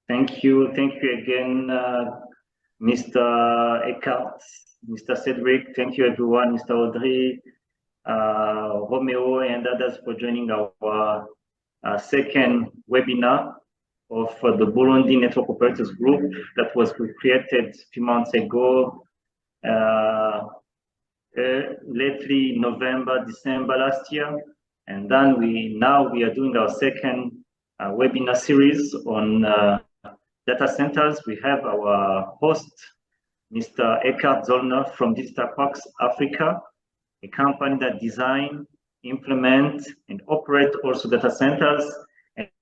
Thank you again, Mr. Eckart, Mr. Cedric. Thank you, everyone, Mr. Audrey, Romeo, and others for joining our second webinar of the Burundi Network Operators Group that was created a few months ago, lately November, December last year. And then now we are doing our second webinar series on data centers. We have our host, Mr. Eckart Zollner from Digital Parks Africa, a company that design, implement, and operate also data centers.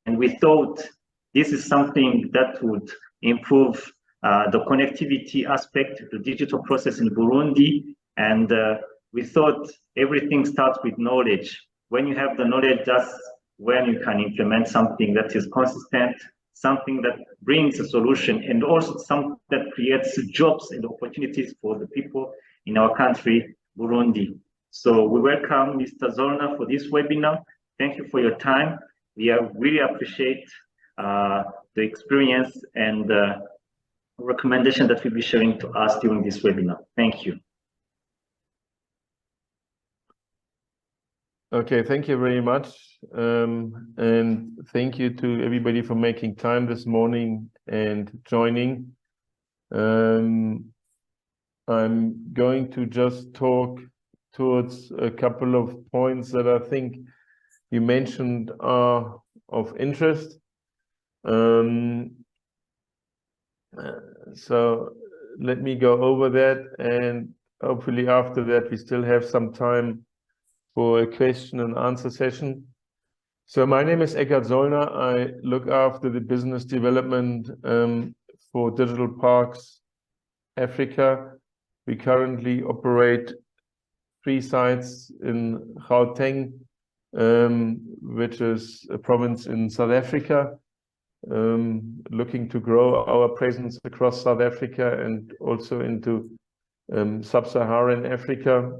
And we thought this is something that would improve the connectivity aspect of the digital process in Burundi. And we thought everything starts with knowledge. When you have the knowledge, that's when you can implement something that is consistent, something that brings a solution, and also something that creates jobs and opportunities for the people in our country, Burundi. So we welcome Mr. Zollner for this webinar. Thank you for your time. We really appreciate the experience and recommendation that we'll be sharing to us during this webinar. Thank you. Okay, thank you very much. And thank you to everybody for making time this morning and joining. I'm going to just talk towards a couple of points that I think you mentioned are of interest. So let me go over that, and hopefully after that we still have some time for a question and answer session. So my name is Eckart Zollner. I look after the business development for Digital Parks Africa. We currently operate 3 sites in Gauteng, which is a province in South Africa, looking to grow our presence across South Africa and also into sub-Saharan Africa.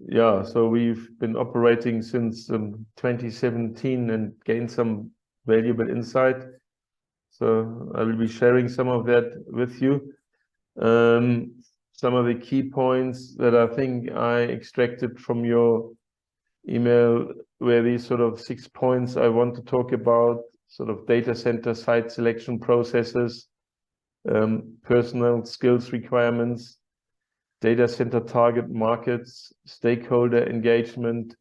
Yeah, so we've been operating since 2017 and gained some valuable insight. So I will be sharing some of that with you. Some of the key points that I think I extracted from your email were these sort of 6 points I want to talk about: sort of data center site selection processes, personal skills requirements, data center target markets, stakeholder engagement,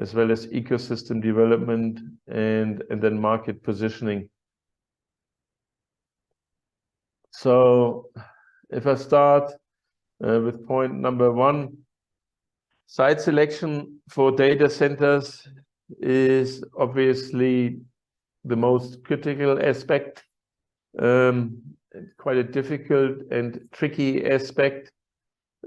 as well as ecosystem development, and then market positioning. So if I start with point number 1, site selection for data centers is obviously the most critical aspect, quite a difficult and tricky aspect.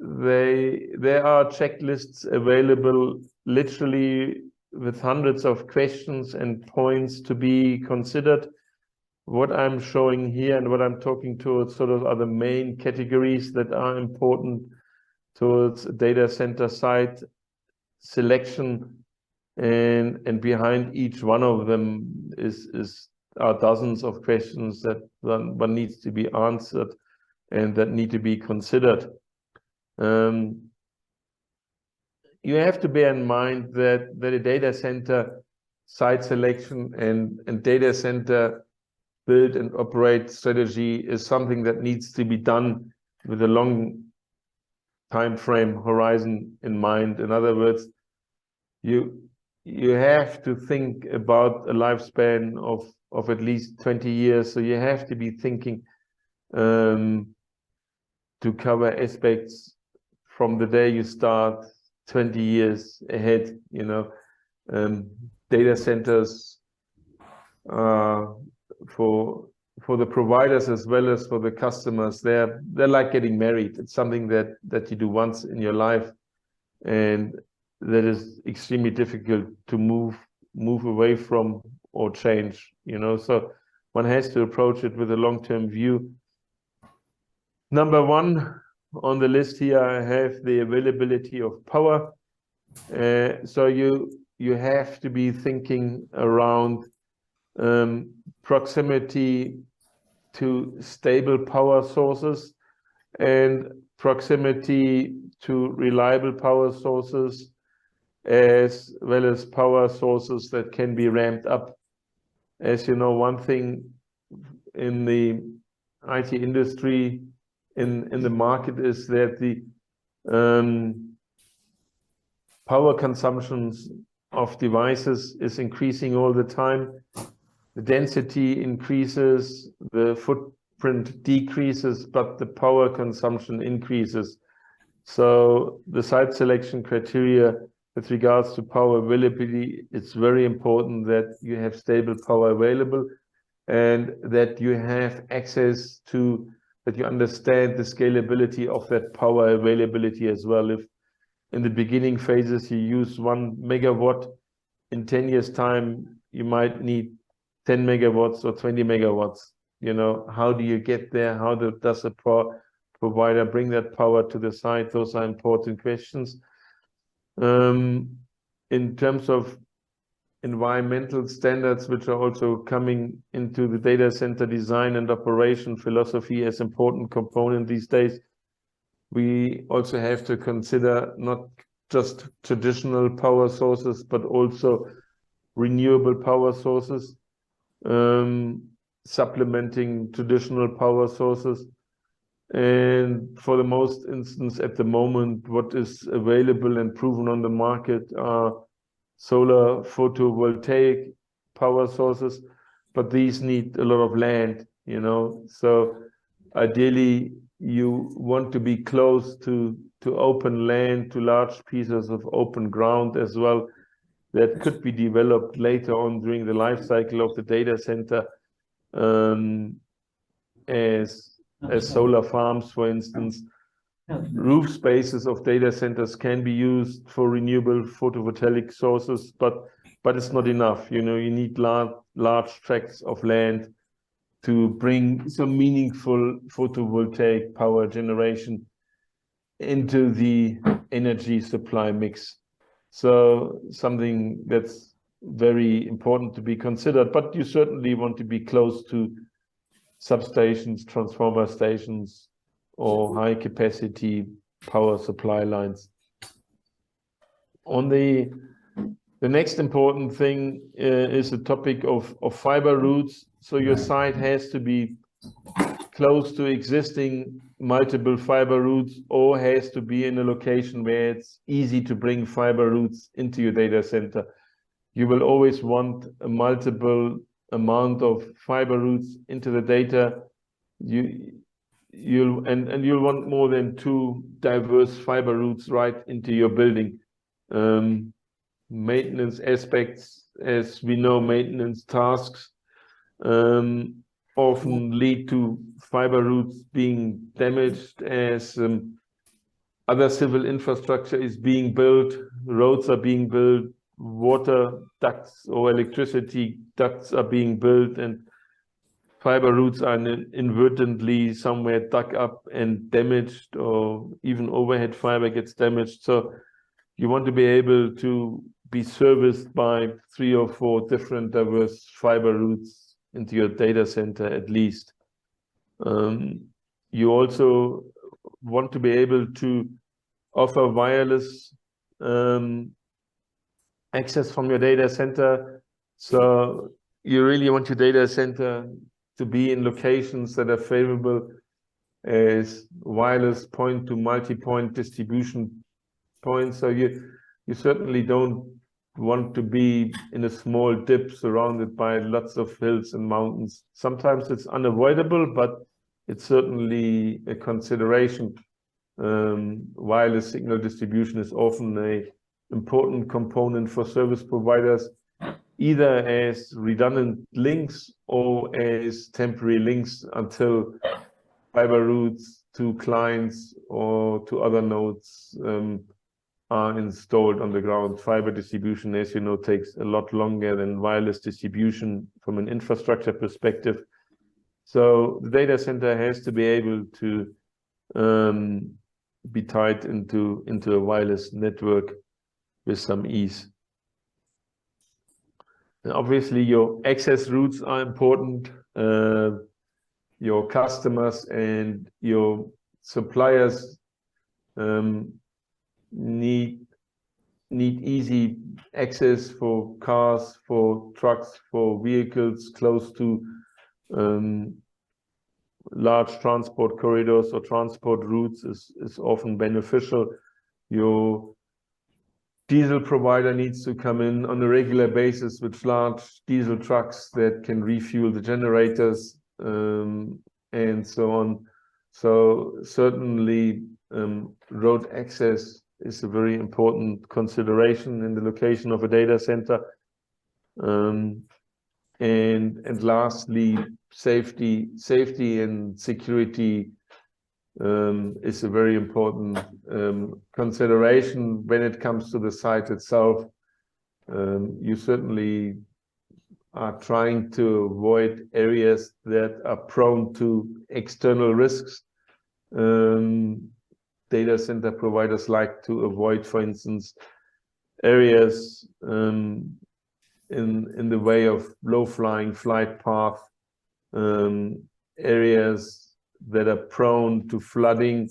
There are checklists available literally with hundreds of questions and points to be considered. What I'm showing here and what I'm talking towards sort of are the main categories that are important towards data center site selection, and behind each one of them are dozens of questions that one needs to be answered and that need to be considered. You have to bear in mind that a data center site selection and data center build and operate strategy is something that needs to be done with a long time frame horizon in mind. In other words, you have to think about a lifespan of at least 20 years. So you have to be thinking to cover aspects from the day you start 20 years ahead. You know, data centers for the providers as well as for the customers, they're like getting married. It's something that you do once in your life, and that is extremely difficult to move away from or change, you know. So one has to approach it with a long-term view. Number 1 on the list here, I have the availability of power. So you have to be thinking around proximity to stable power sources, and proximity to reliable power sources, as well as power sources that can be ramped up. As you know, one thing in the IT industry, in the market, is that the power consumptions of devices is increasing all the time. The density increases, the footprint decreases, but the power consumption increases. So the site selection criteria with regards to power availability, it's very important that you have stable power available and that you have access to, that you understand the scalability of that power availability as well. If in the beginning phases you use 1 megawatt, in 10 years time you might need 10 megawatts or 20 megawatts. You know, how do you get there? How does a provider bring that power to the site? Those are important questions. In terms of environmental standards, which are also coming into the data center design and operation philosophy as important component these days, we also have to consider not just traditional power sources, but also renewable power sources, supplementing traditional power sources. And for the most instance, at the moment, what is available and proven on the market are solar photovoltaic power sources, but these need a lot of land, you know. So ideally, you want to be close to open land, to large pieces of open ground as well, that could be developed later on during the life cycle of the data center, as solar farms, for instance. Roof spaces of data centers can be used for renewable photovoltaic sources, but it's not enough. You know, you need large tracts of land to bring some meaningful photovoltaic power generation into the energy supply mix. So something that's very important to be considered, but you certainly want to be close to substations, transformer stations, or high capacity power supply lines. On the next important thing is the topic of fiber routes. So your site has to be close to existing multiple fiber routes, or has to be in a location where it's easy to bring fiber routes into your data center. You will always want a multiple amount of fiber routes into the data. You'll want more than 2 diverse fiber routes right into your building. Maintenance aspects, as we know, maintenance tasks often lead to fiber routes being damaged as other civil infrastructure is being built, roads are being built, water ducts or electricity ducts are being built, and fiber routes are inadvertently somewhere dug up and damaged, or even overhead fiber gets damaged. So you want to be able to be serviced by 3 or 4 different diverse fiber routes into your data center at least. You also want to be able to offer wireless access from your data center. So you really want your data center to be in locations that are favorable as wireless point to multi-point distribution points. So you certainly don't want to be in a small dip surrounded by lots of hills and mountains. Sometimes it's unavoidable, but it's certainly a consideration. Wireless signal distribution is often an important component for service providers, either as redundant links or as temporary links until fiber routes to clients or to other nodes are installed on the ground. Fiber distribution, as you know, takes a lot longer than wireless distribution from an infrastructure perspective. So the data center has to be able to be tied into a wireless network with some ease. Obviously, your access routes are important. Your customers and your suppliers need easy access for cars, for trucks, for vehicles close to large transport corridors or transport routes is often beneficial. Your diesel provider needs to come in on a regular basis with large diesel trucks that can refuel the generators and so on. So certainly road access is a very important consideration in the location of a data center. And lastly, safety and security is a very important consideration when it comes to the site itself. You certainly are trying to avoid areas that are prone to external risks. Data center providers like to avoid, for instance, areas in the way of low-flying flight path, areas that are prone to flooding,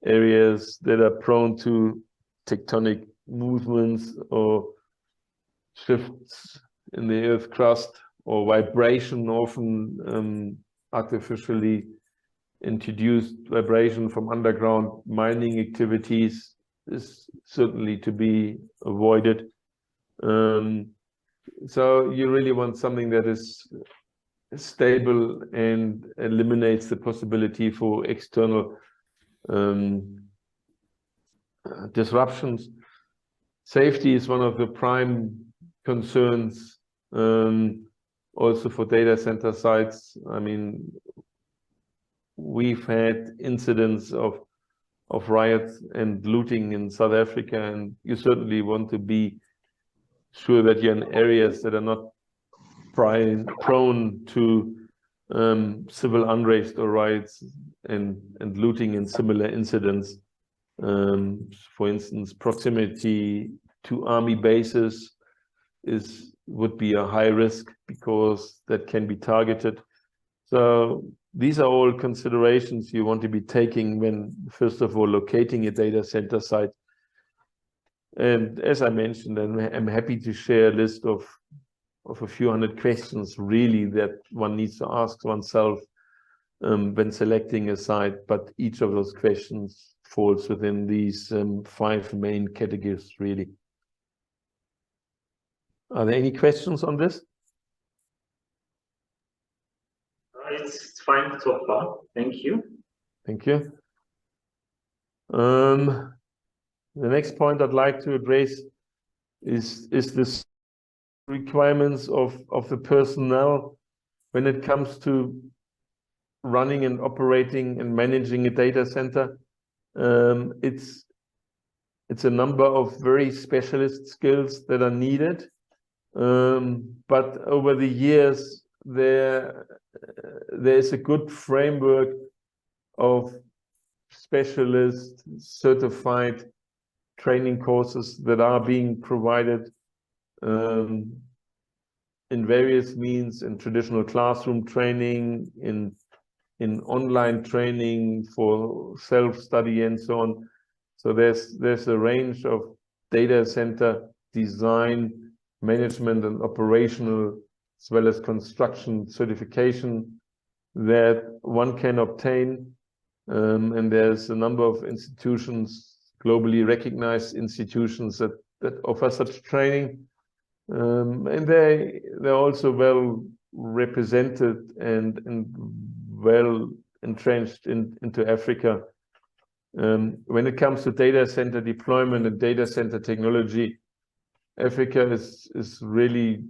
areas that are prone to tectonic movements or shifts in the earth crust or vibration, often artificially introduced vibration from underground mining activities is certainly to be avoided. So you really want something that is stable and eliminates the possibility for external disruptions. Safety is one of the prime concerns also for data center sites. I mean, we've had incidents of riots and looting in South Africa, and you certainly want to be sure that you're in areas that are not prone to civil unrest or riots and looting and similar incidents. For instance, proximity to army bases would be a high risk because that can be targeted. So these are all considerations you want to be taking when, first of all, locating a data center site. And as I mentioned, I'm happy to share a list of a few hundred questions really that one needs to ask oneself when selecting a site, but each of those questions falls within these 5 main categories really. Are there any questions on this? It's fine so far. Thank you. Thank you. The next point I'd like to address is this requirements of the personnel when it comes to running and operating and managing a data center. It's a number of very specialist skills that are needed. But over the years, there is a good framework of specialist certified training courses that are being provided in various means, in traditional classroom training, in online training for self-study and so on. So there's a range of data center design, management and operational, as well as construction certification that one can obtain. And there's a number of institutions, globally recognized institutions that offer such training. And they're also well represented and well entrenched into Africa. When it comes to data center deployment and data center technology, Africa is really,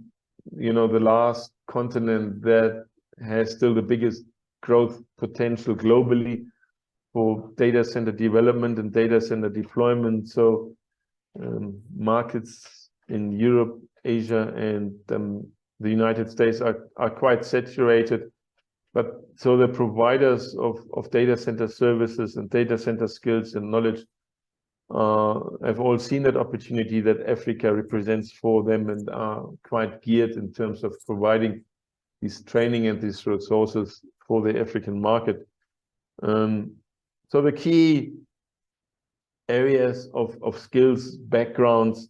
the last continent that has still the biggest growth potential globally for data center development and data center deployment. So markets in Europe, Asia, and the United States are quite saturated. But so the providers of data center services and data center skills and knowledge have all seen that opportunity that Africa represents for them and are quite geared in terms of providing this training and these resources for the African market. So the key areas of skills, backgrounds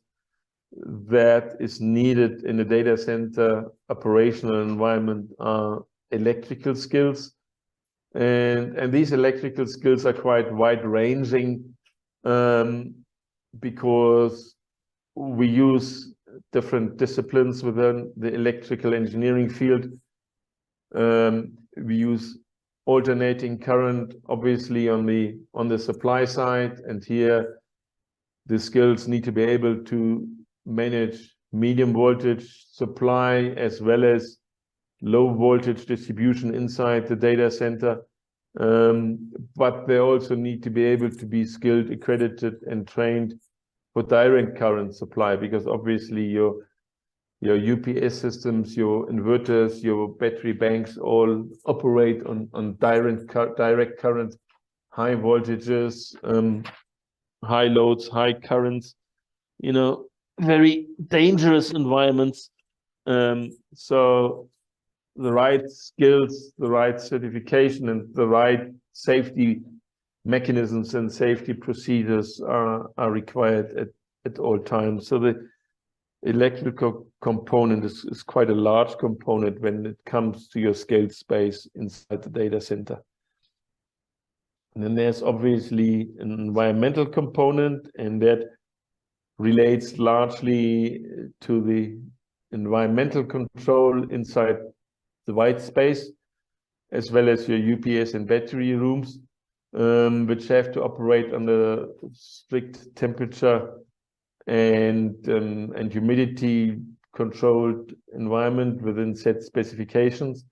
that is needed in a data center operational environment are electrical skills. And these electrical skills are quite wide-ranging because we use different disciplines within the electrical engineering field. We use alternating current, obviously, on the supply side, and here the skills need to be able to manage medium voltage supply as well as low voltage distribution inside the data center. But they also need to be able to be skilled, accredited, and trained for direct current supply, because obviously your UPS systems, your inverters, your battery banks all operate on direct current, high voltages, high loads, high currents, very dangerous environments. So the right skills, the right certification, and the right safety mechanisms and safety procedures are required at all times. So the electrical component is quite a large component when it comes to your scaled space inside the data center. And then there's obviously an environmental component, and that relates largely to the environmental control inside the white space, as well as your UPS and battery rooms, which have to operate under strict temperature and humidity controlled environment within set specifications.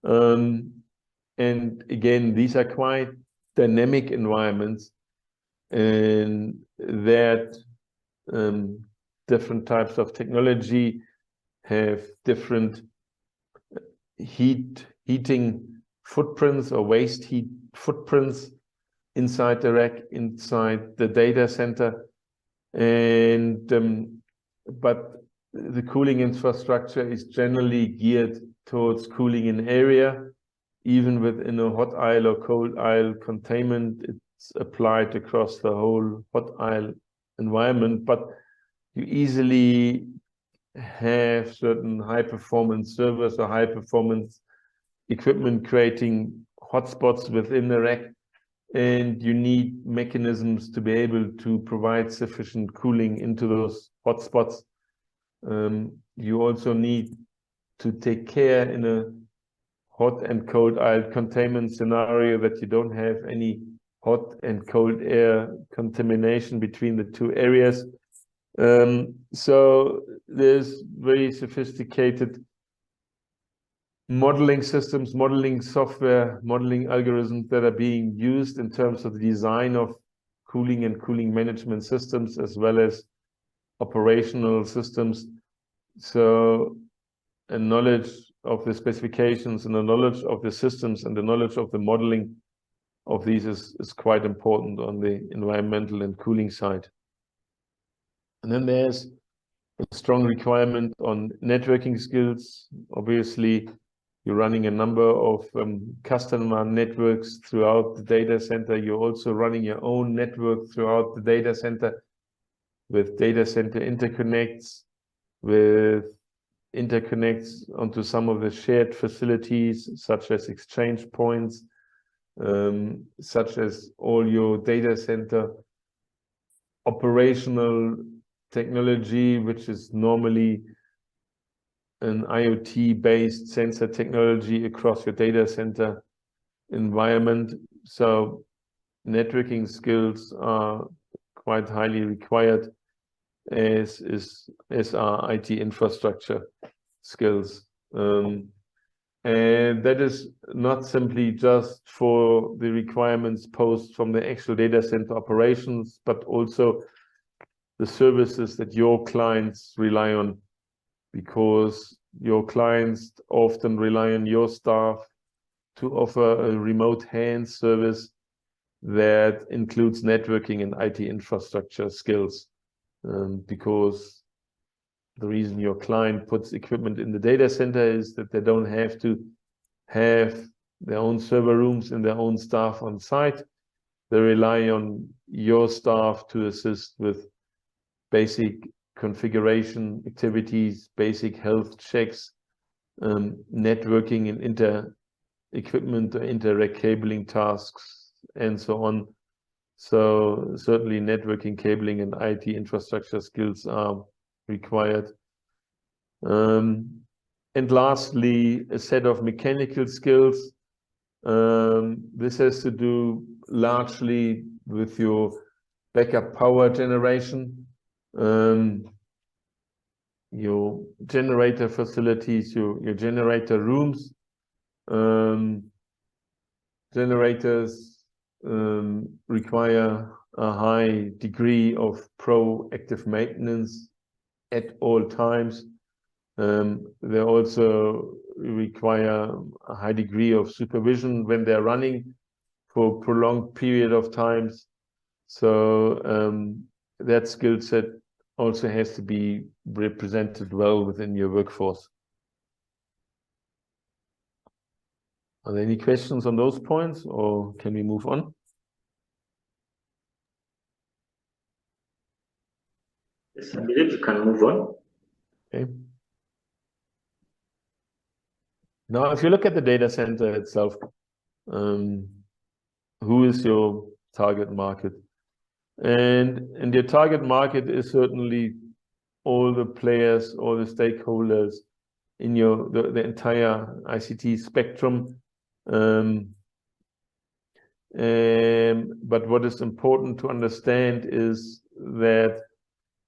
And again, these are quite dynamic environments, and that different types of technology have different heating footprints or waste heat footprints inside the rack, inside the data center. And but the cooling infrastructure is generally geared towards cooling in area. Even within a hot aisle or cold aisle containment, it's applied across the whole hot aisle environment. But you easily have certain high performance servers or high performance equipment creating hotspots within the rack, and you need mechanisms to be able to provide sufficient cooling into those hotspots. You also need to take care in a hot and cold aisle containment scenario that you don't have any hot and cold air contamination between the two areas. So there's very sophisticated modeling systems, modeling software, modeling algorithms that are being used in terms of the design of cooling and cooling management systems, as well as operational systems. So a knowledge of the specifications and the knowledge of the systems and the knowledge of the modeling of these is quite important on the environmental and cooling side. And then there's a strong requirement on networking skills. Obviously, you're running a number of customer networks throughout the data center. You're also running your own network throughout the data center with data center interconnects, with interconnects onto some of the shared facilities, such as exchange points, such as all your data center operational technology, which is normally an IoT-based sensor technology across your data center environment. So networking skills are quite highly required, as are IT infrastructure skills. And that is not simply just for the requirements posed from the actual data center operations, but also the services that your clients rely on, because your clients often rely on your staff to offer a remote hand service that includes networking and IT infrastructure skills, because the reason your client puts equipment in the data center is that they don't have to have their own server rooms and their own staff on site. They rely on your staff to assist with basic configuration activities, basic health checks, networking and inter-equipment, inter-rack cabling tasks, and so on. So certainly networking, cabling, and IT infrastructure skills are required. And lastly, a set of mechanical skills. This has to do largely with your backup power generation, your generator facilities, your generator rooms. Generators require a high degree of proactive maintenance at all times. They also require a high degree of supervision when they're running for a prolonged period of times. So that skill set also has to be represented well within your workforce. Are there any questions on those points, or can we move on? Yes, I believe you can move on. Okay. Now, if you look at the data center itself, who is your target market? And your target market is certainly all the players, all the stakeholders in the entire ICT spectrum. But what is important to understand is that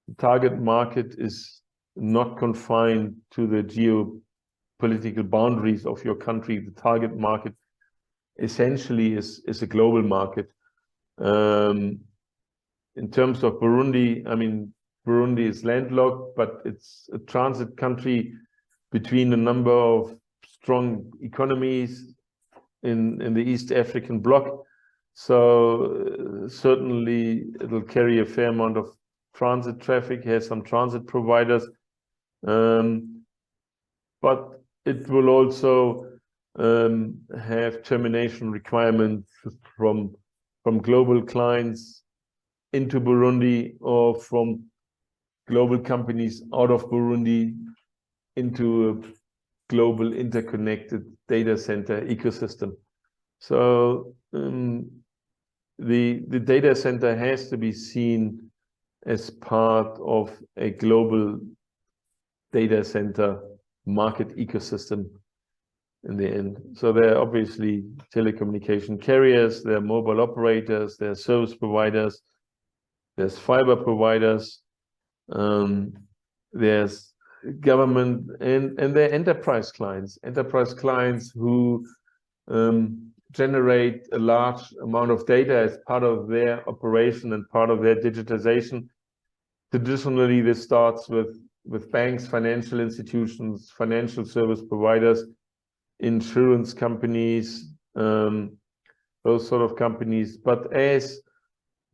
the target market is not confined to the geopolitical boundaries of your country. The target market essentially is a global market. In terms of Burundi, I mean, Burundi is landlocked, but it's a transit country between a number of strong economies in the East African bloc. So certainly it'll carry a fair amount of transit traffic, has some transit providers, but it will also have termination requirements from global clients into Burundi, or from global companies out of Burundi into a global interconnected data center ecosystem. So the data center has to be seen as part of a global data center market ecosystem in the end. So there are obviously telecommunication carriers, there are mobile operators, there are service providers, there's fiber providers, there's government, and there are enterprise clients who generate a large amount of data as part of their operation and part of their digitization. Traditionally, this starts with banks, financial institutions, financial service providers, insurance companies, those sort of companies. But as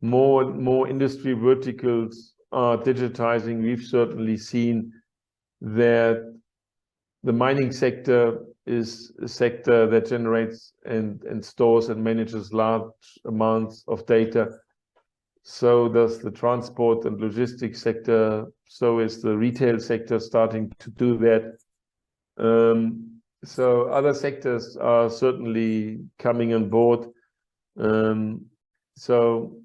more industry verticals are digitizing, we've certainly seen that the mining sector is a sector that generates and stores and manages large amounts of data. So does the transport and logistics sector. So is the retail sector starting to do that. So other sectors are certainly coming on board. So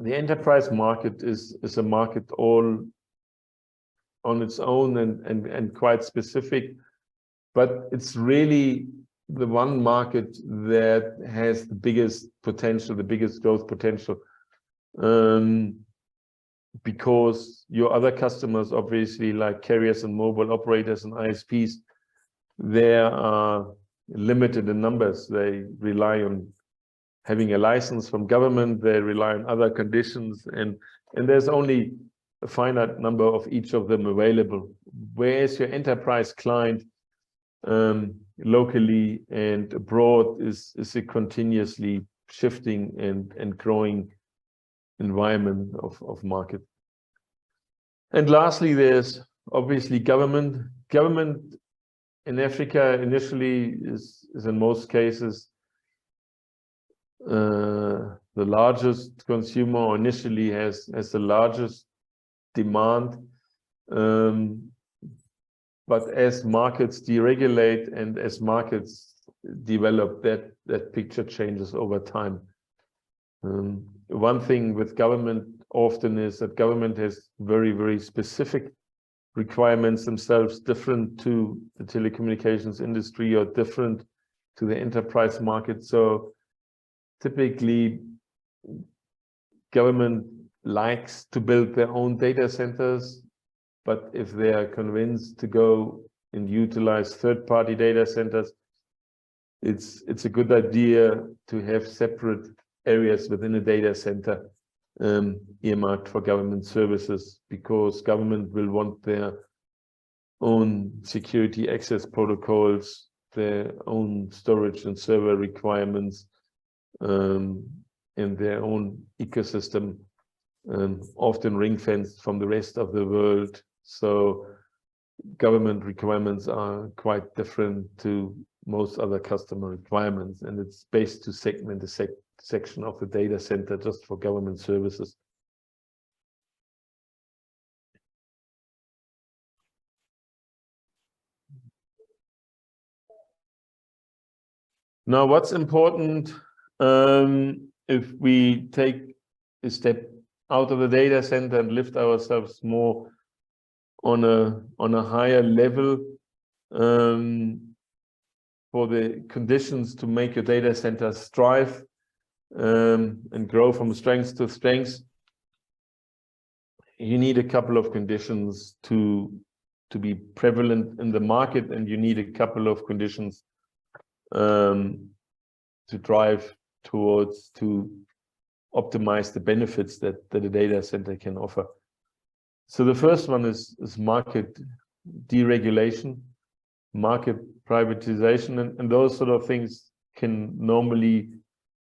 the enterprise market is a market all on its own and quite specific, but it's really the one market that has the biggest potential, the biggest growth potential, because your other customers, obviously, like carriers and mobile operators and ISPs, they are limited in numbers. They rely on having a license from government, they rely on other conditions, and there's only a finite number of each of them available. Whereas your enterprise client, locally and abroad, is a continuously shifting and growing environment of market. And lastly, there's obviously government. Government in Africa initially is in most cases the largest consumer, or initially has the largest demand. But as markets deregulate and as markets develop, that picture changes over time. One thing with government often is that government has very, very specific requirements themselves, different to the telecommunications industry or different to the enterprise market. So typically, government likes to build their own data centers, but if they are convinced to go and utilize third-party data centers, it's a good idea to have separate areas within a data center earmarked for government services, because government will want their own security access protocols, their own storage and server requirements, and their own ecosystem, often ring-fenced from the rest of the world. So government requirements are quite different to most other customer requirements, and it's based to segment a section of the data center just for government services. Now, what's important if we take a step out of the data center and lift ourselves more on a higher level, for the conditions to make your data center strive and grow from strength to strength, you need a couple of conditions to be prevalent in the market, and you need a couple of conditions to drive towards to optimize the benefits that a data center can offer. So the first one is market deregulation, market privatization, and those sort of things can normally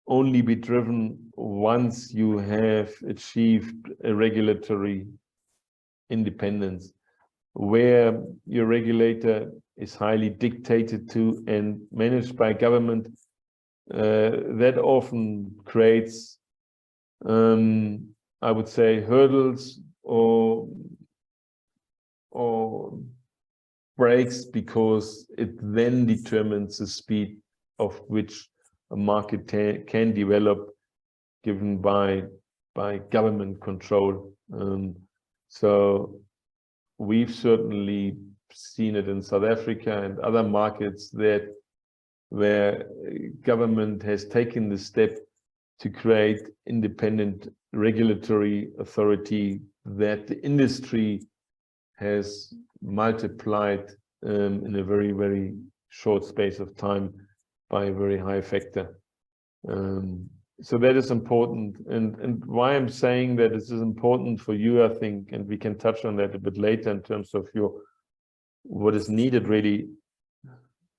only be driven once you have achieved a regulatory independence, where your regulator is highly dictated to and managed by government. That often creates, I would say, hurdles or breaks, because it then determines the speed of which a market can develop, given by government control. So we've certainly seen it in South Africa and other markets that where government has taken the step to create independent regulatory authority that the industry has multiplied in a very, very short space of time by a very high factor. So that is important. And why I'm saying that this is important for you, I think, and we can touch on that a bit later in terms of what is needed really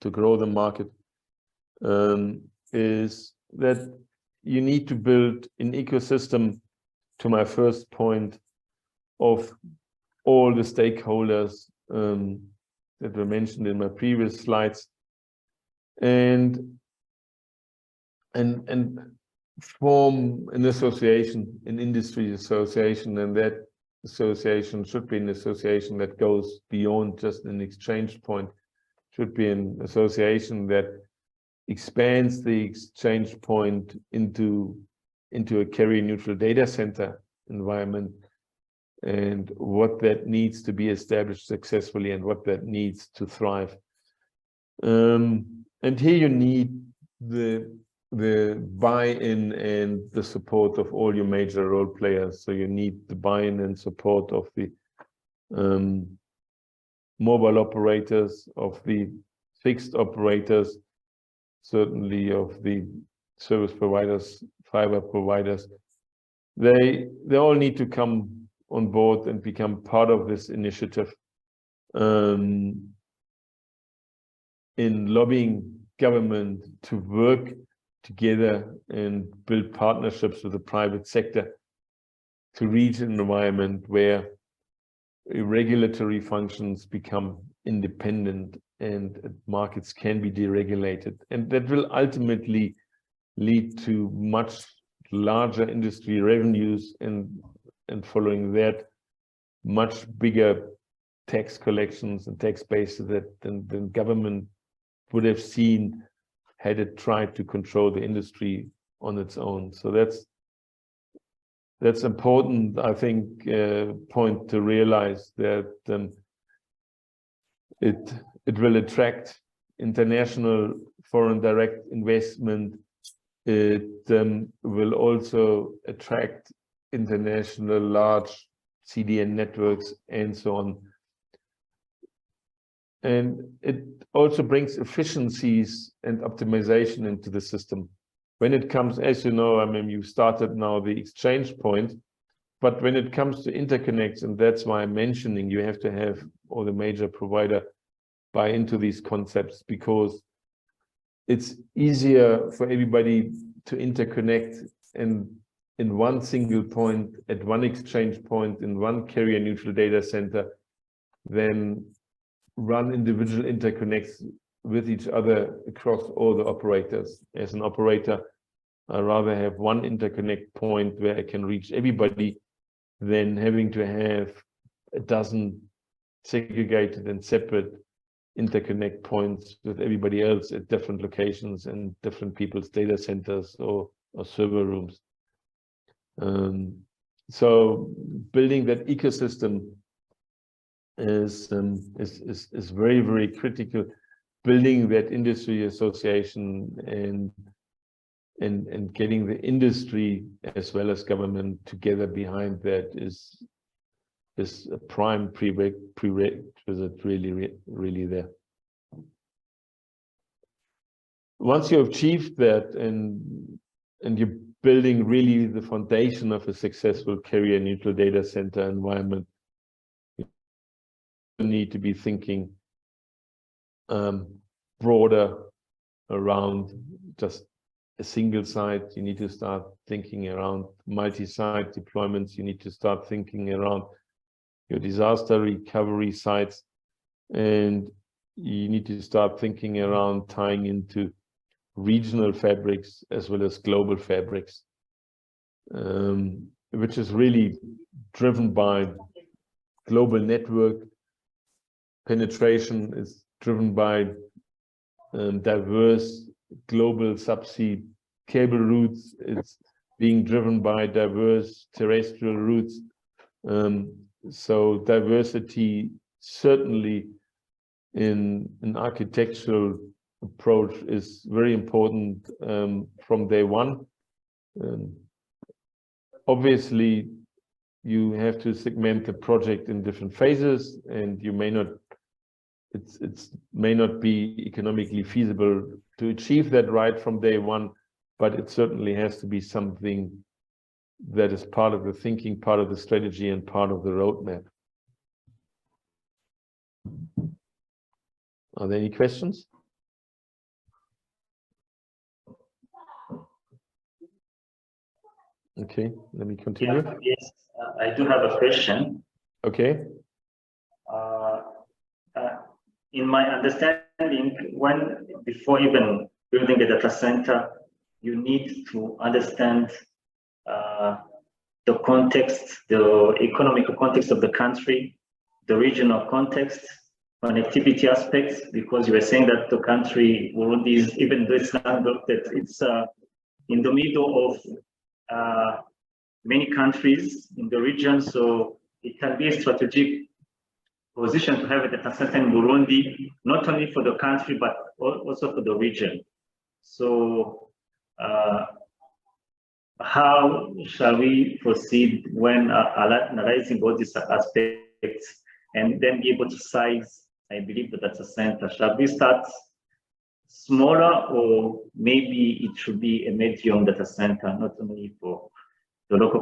to grow the market, is that you need to build an ecosystem, to my first point, of all the stakeholders that were mentioned in my previous slides, and form an association, an industry association, and that association should be an association that goes beyond just an exchange point. Should be an association that expands the exchange point into a carrier-neutral data center environment, and what that needs to be established successfully and what that needs to thrive. And here you need the buy-in and the support of all your major role players. So you need the buy-in and support of the mobile operators, of the fixed operators, certainly of the service providers, fiber providers. They all need to come on board and become part of this initiative in lobbying government to work together and build partnerships with the private sector to reach an environment where regulatory functions become independent and markets can be deregulated. And that will ultimately lead to much larger industry revenues and following that, much bigger tax collections and tax bases than government would have seen had it tried to control the industry on its own. So that's important, I think, point to realize that it will attract international foreign direct investment. It will also attract international large CDN networks and so on. And it also brings efficiencies and optimization into the system. When it comes, as you know, I mean, you started now the exchange point, but when it comes to interconnects, and that's why I'm mentioning you have to have all the major provider buy into these concepts, because it's easier for everybody to interconnect in one single point, at one exchange point, in one carrier neutral data center, than run individual interconnects with each other across all the operators. As an operator, I rather have one interconnect point where I can reach everybody than having to have a dozen segregated and separate interconnect points with everybody else at different locations and different people's data centers or server rooms. So building that ecosystem is very, very critical. Building that industry association and getting the industry as well as government together behind that is a prime prerequisite really there. Once you have achieved that and you're building really the foundation of a successful carrier neutral data center environment, you need to be thinking broader around just a single site. You need to start thinking around multi-site deployments. You need to start thinking around your disaster recovery sites, and you need to start thinking around tying into regional fabrics as well as global fabrics, which is really driven by global network penetration, is driven by diverse global subsea cable routes. It's being driven by diverse terrestrial routes. So diversity certainly in an architectural approach is very important from day one. Obviously, you have to segment the project in different phases, and you may not, it may not be economically feasible to achieve that right from day one, but it certainly has to be something that is part of the thinking, part of the strategy, and part of the roadmap. Are there any questions? Okay, let me continue. Yeah, yes, I do have a question. Okay. In my understanding, before even building a data center, you need to understand the context, the economic context of the country, the regional context, connectivity aspects, because you were saying that the country, Burundi, is, even though it's not that it's in the middle of many countries in the region, so it can be a strategic position to have a data center in Burundi, not only for the country, but also for the region. So how shall we proceed when analyzing all these aspects and then be able to size, I believe, the data center? Shall we start smaller, or maybe it should be a medium data center, not only for the local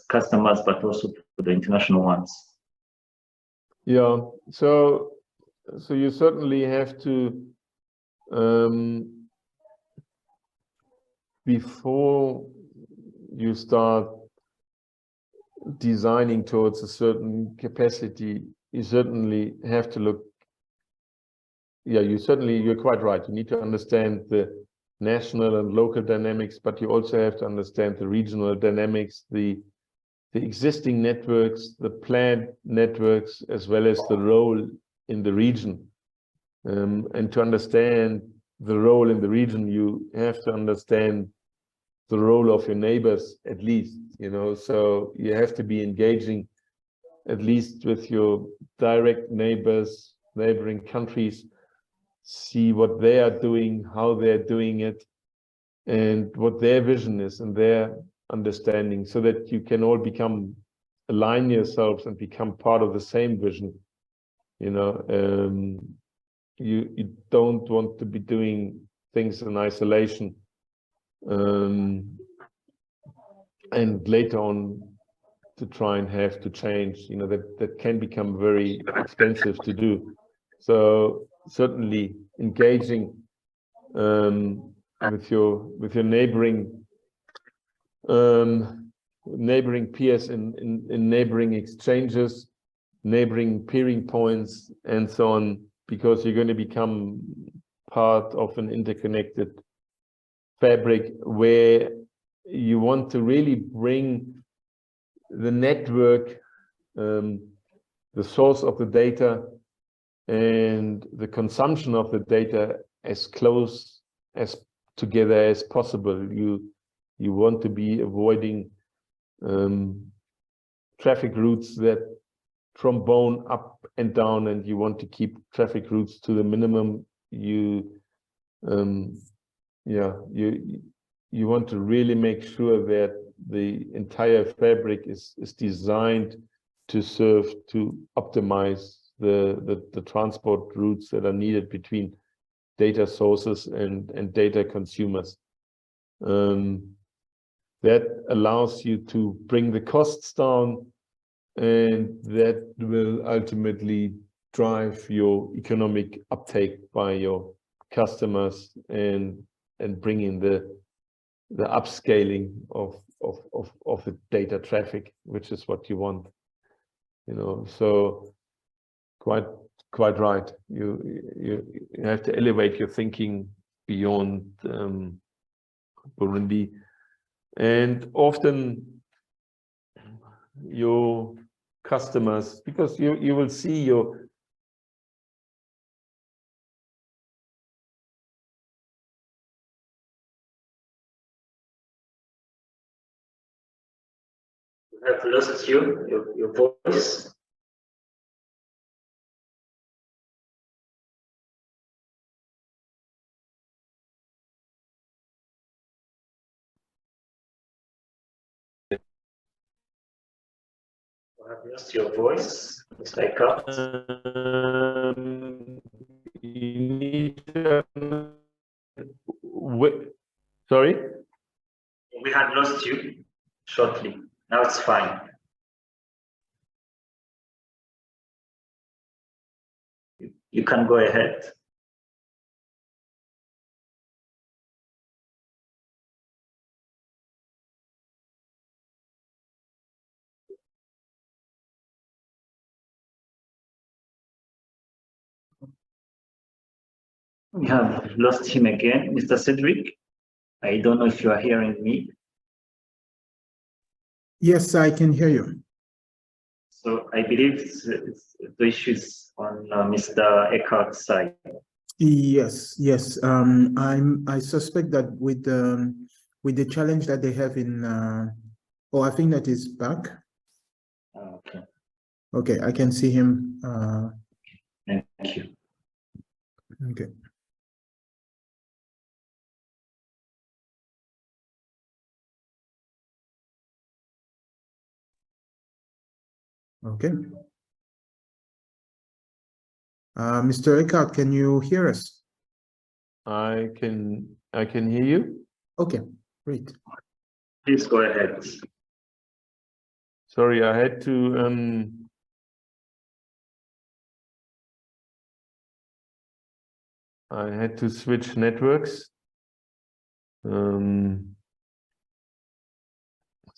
customers, but also for the international ones? Yeah, so you certainly have to before you start designing towards a certain capacity, you certainly have to look. Yeah, you're quite right. You need to understand the national and local dynamics, but you also have to understand the regional dynamics, the existing networks, the planned networks, as well as the role in the region. And to understand the role in the region, you have to understand the role of your neighbors, at least, so you have to be engaging at least with your direct neighbors, neighboring countries, see what they are doing, how they're doing it, and what their vision is and their understanding, so that you can all align yourselves and become part of the same vision. You don't want to be doing things in isolation, and later on to try and have to change, that can become very expensive to do. So certainly engaging with your neighboring peers in neighboring exchanges, neighboring peering points, and so on, because you're going to become part of an interconnected fabric where you want to really bring the network, the source of the data and the consumption of the data as close as together as possible. You want to be avoiding traffic routes that trombone up and down, and you want to keep traffic routes to the minimum. You want to really make sure that the entire fabric is designed to optimize the transport routes that are needed between data sources and data consumers. That allows you to bring the costs down, and that will ultimately drive your economic uptake by your customers and bring in the upscaling of the data traffic, which is what you want. So quite right. You have to elevate your thinking beyond Burundi, and often your customers, because you will see you have lost your voice. You have lost your voice, Mr. Eckart. you need to, sorry? We had lost you shortly. Now it's fine. You can go ahead. We have lost him again, Mr. Cedric. I don't know if you are hearing me. Yes, I can hear you. So I believe the issues on Mr. Eckart's side. Yes. I suspect that with the challenge that they have in I think that is back. Okay. Okay, I can see him. Thank you. Okay. Okay. Mr. Eckart, can you hear us? I can hear you. Okay, great. Please go ahead. Sorry, I had to switch networks.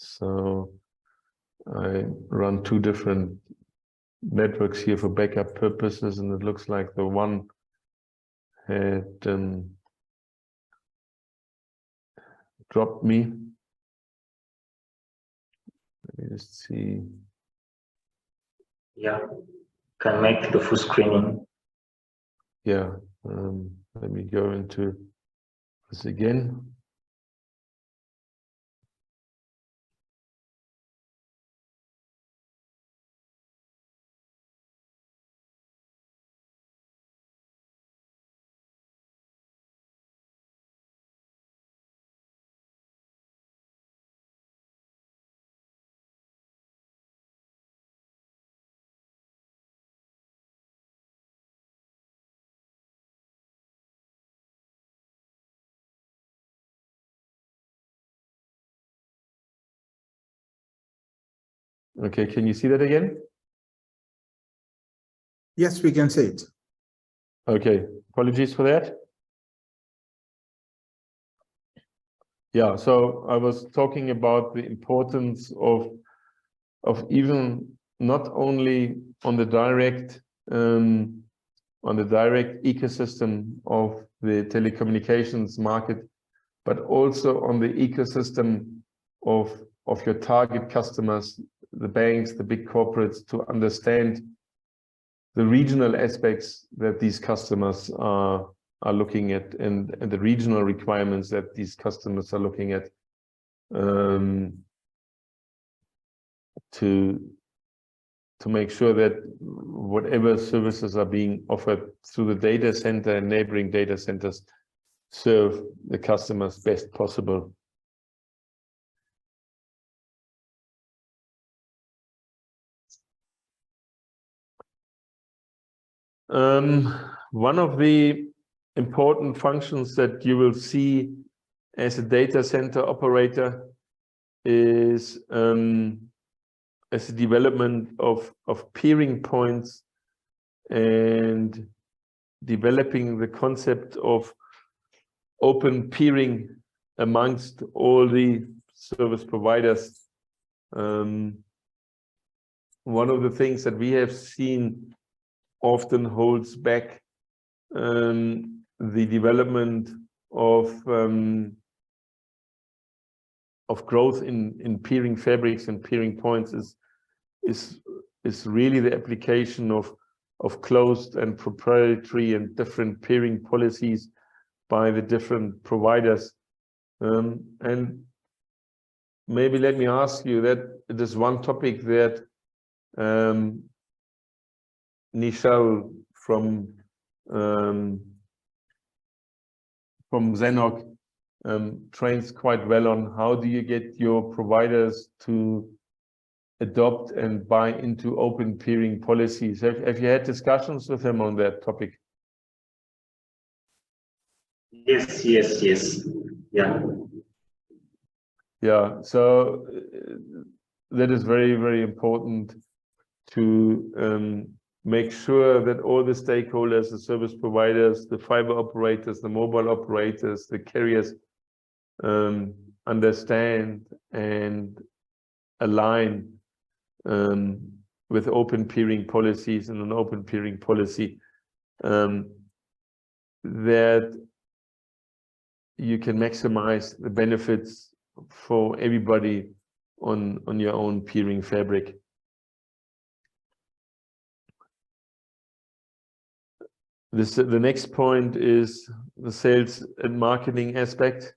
So I run two different networks here for backup purposes, and it looks like the one had dropped me. Let me just see. Yeah, can make the full screening. Yeah, let me go into this again. Okay, can you see that again? Yes, we can see it. Okay, apologies for that. Yeah, so I was talking about the importance of even not only on the direct ecosystem of the telecommunications market, but also on the ecosystem of your target customers, the banks, the big corporates, to understand the regional aspects that these customers are looking at, and the regional requirements that these customers are looking at, to make sure that whatever services are being offered through the data center and neighboring data centers serve the customers best possible. One of the important functions that you will see as a data center operator is as the development of peering points and developing the concept of open peering amongst all the service providers. One of the things that we have seen often holds back the development of growth in peering fabrics and peering points is really the application of closed and proprietary and different peering policies by the different providers. And maybe let me ask you that it is one topic that Nishal from BiNOG trains quite well on. How do you get your providers to adopt and buy into open peering policies? Have you had discussions with him on that topic? Yes. Yeah. Yeah, so that is very, very important to make sure that all the stakeholders, the service providers, the fiber operators, the mobile operators, the carriers understand and align with open peering policies and an open peering policy that you can maximize the benefits for everybody on your own peering fabric. The next point is the sales and marketing aspect.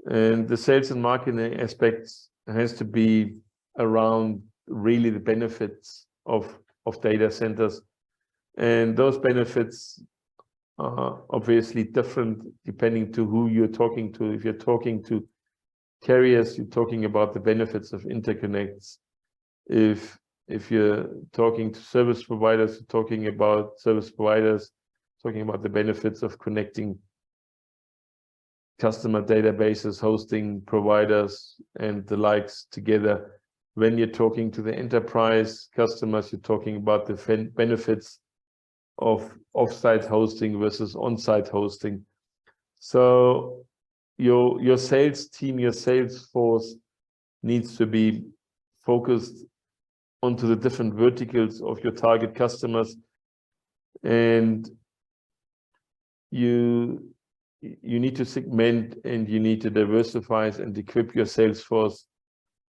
And the sales and marketing aspects has to be around really the benefits of data centers. And those benefits are obviously different depending to who you're talking to. If you're talking to carriers, you're talking about the benefits of interconnects. If you're talking to service providers, you're talking about talking about the benefits of connecting customer databases, hosting providers, and the likes together. When you're talking to the enterprise customers, you're talking about the benefits of off-site hosting versus on-site hosting. So your sales team, your sales force needs to be focused onto the different verticals of your target customers, and you need to segment and you need to diversify and equip your sales force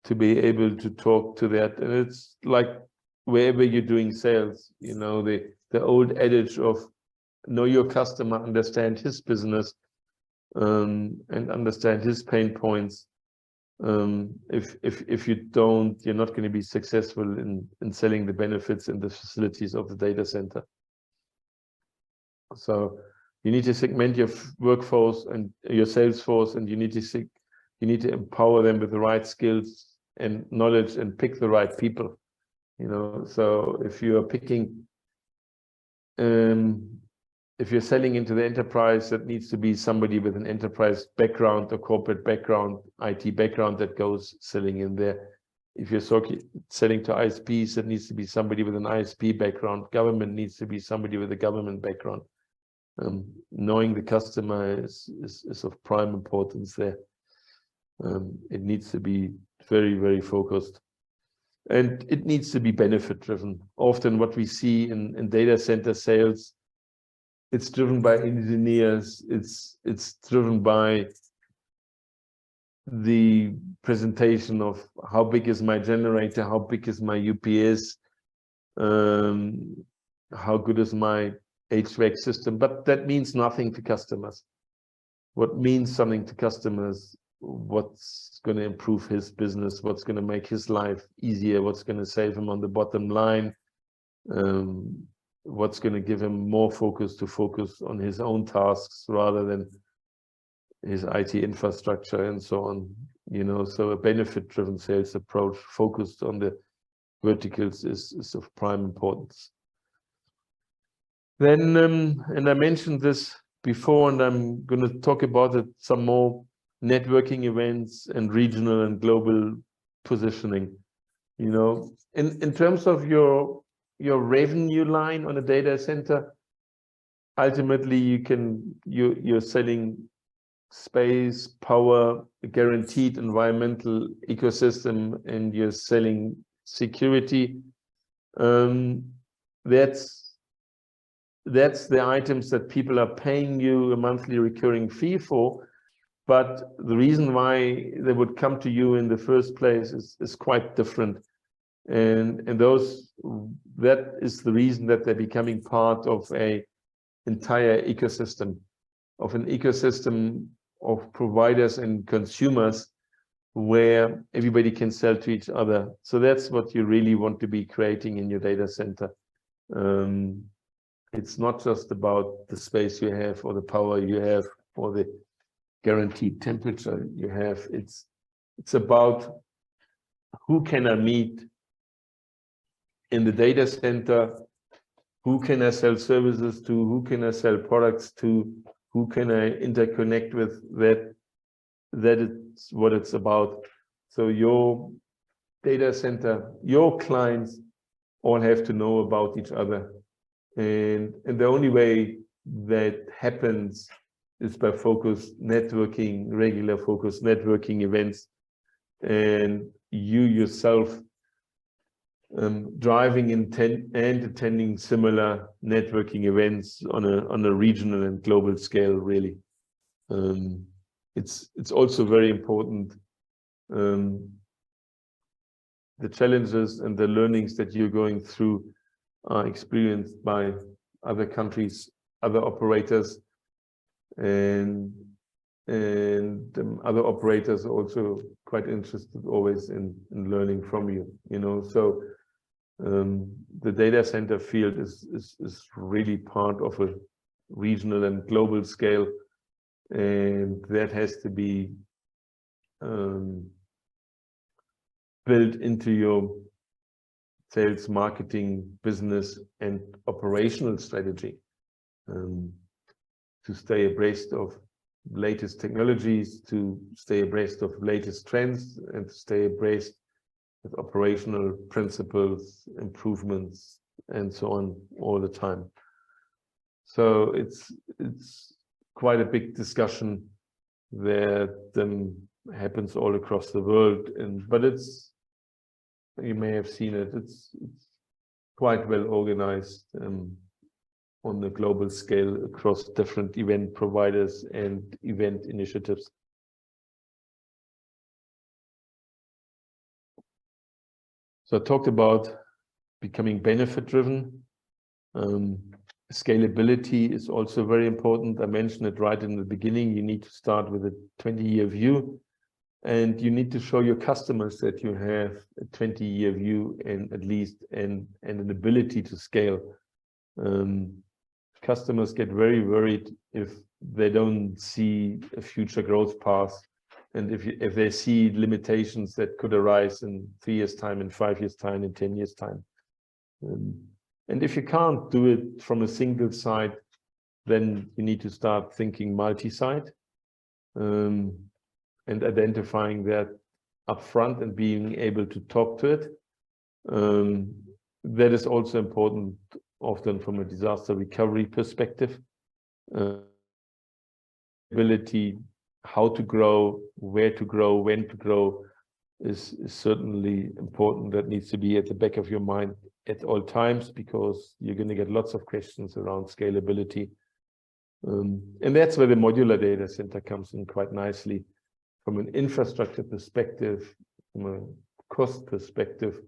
to be able to talk to that. And it's like wherever you're doing sales, you know, the old adage of know your customer, understand his business, and understand his pain points. If you don't, you're not going to be successful in selling the benefits and the facilities of the data center. So you need to segment your workforce and your sales force, and you need to empower them with the right skills and knowledge and pick the right people. You know, so if you are picking, if you're selling into the enterprise, that needs to be somebody with an enterprise background, a corporate background, IT background that goes selling in there. If you're selling to ISPs, that needs to be somebody with an ISP background. Government needs to be somebody with a government background. Knowing the customer is of prime importance there. It needs to be very, very focused. And it needs to be benefit driven. Often what we see in data center sales, it's driven by engineers, it's driven by the presentation of how big is my generator, how big is my UPS, how good is my HVAC system, but that means nothing to customers. What means something to customers, what's going to improve his business, what's going to make his life easier, what's going to save him on the bottom line, what's going to give him more focus to focus on his own tasks rather than his IT infrastructure and so on. You know, so a benefit-driven sales approach focused on the verticals is of prime importance. Then, and I mentioned this before, and I'm going to talk about it some more, networking events and regional and global positioning. You know, in terms of your revenue line on a data center, ultimately you're selling space, power, a guaranteed environmental ecosystem, and you're selling security. That's the items that people are paying you a monthly recurring fee for. But the reason why they would come to you in the first place is quite different. And that is the reason that they're becoming part of an entire ecosystem, of an ecosystem of providers and consumers where everybody can sell to each other. So that's what you really want to be creating in your data center. It's not just about the space you have or the power you have or the guaranteed temperature you have. It's about who can I meet in the data center, who can I sell services to, who can I sell products to, who can I interconnect with. That is what it's about. So your data center, your clients all have to know about each other. And the only way that happens is by focused networking, regular focused networking events, and you yourself driving and attending similar networking events on a regional and global scale, really. It's also very important. The challenges and the learnings that you're going through are experienced by other countries, other operators, and other operators are also quite interested always in learning from you. You know, so the data center field is really part of a regional and global scale, and that has to be built into your sales, marketing, business, and operational strategy to stay abreast of latest technologies, to stay abreast of latest trends, and to stay abreast with operational principles, improvements, and so on all the time. So it's quite a big discussion that happens all across the world, but you may have seen it. It's quite well organized on the global scale across different event providers and event initiatives. So I talked about becoming benefit driven. Scalability is also very important. I mentioned it right in the beginning. You need to start with a 20-year view, and you need to show your customers that you have a 20-year view and at least and an ability to scale. Customers get very worried if they don't see a future growth path, and if they see limitations that could arise in 3 years' time, in 5 years' time, in 10 years' time. And if you can't do it from a single site, then you need to start thinking multi-site and identifying that upfront and being able to talk to it. That is also important often from a disaster recovery perspective. Ability, how to grow, where to grow, when to grow is certainly important. That needs to be at the back of your mind at all times, because you're going to get lots of questions around scalability. And that's where the modular data center comes in quite nicely from an infrastructure perspective, from a cost perspective,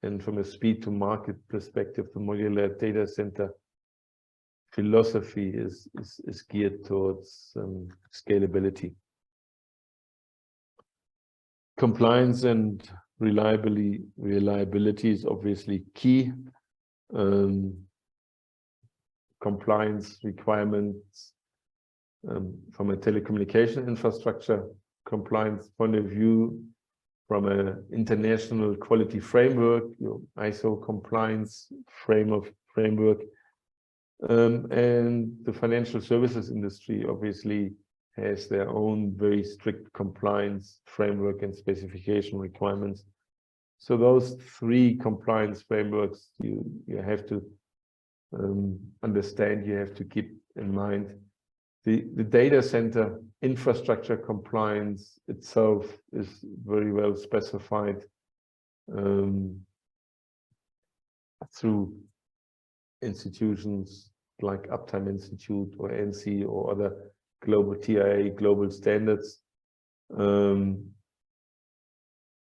and from a speed to market perspective. The modular data center philosophy is geared towards scalability. Compliance and reliability is obviously key. Compliance requirements from a telecommunication infrastructure compliance point of view, from an international quality framework, your ISO compliance framework, and the financial services industry obviously has their own very strict compliance framework and specification requirements. So those 3 compliance frameworks you have to understand, you have to keep in mind. The data center infrastructure compliance itself is very well specified through institutions like Uptime Institute or NC or other global TIA global standards.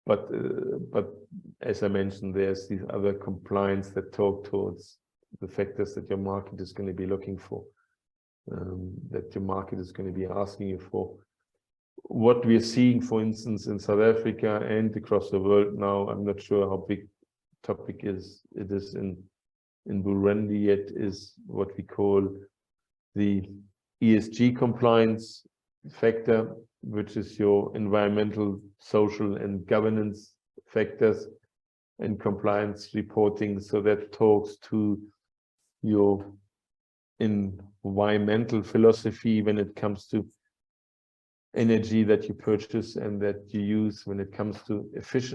But as I mentioned, there's these other compliance that talk towards the factors that your market is going to be looking for, that your market is going to be asking you for. What we are seeing, for instance, in South Africa and across the world now, I'm not sure how big topic it is in Burundi yet, is what we call the ESG compliance factor, which is your environmental, social, and governance factors and compliance reporting. So that talks to your environmental philosophy when it comes to energy that you purchase and that you use, when it comes to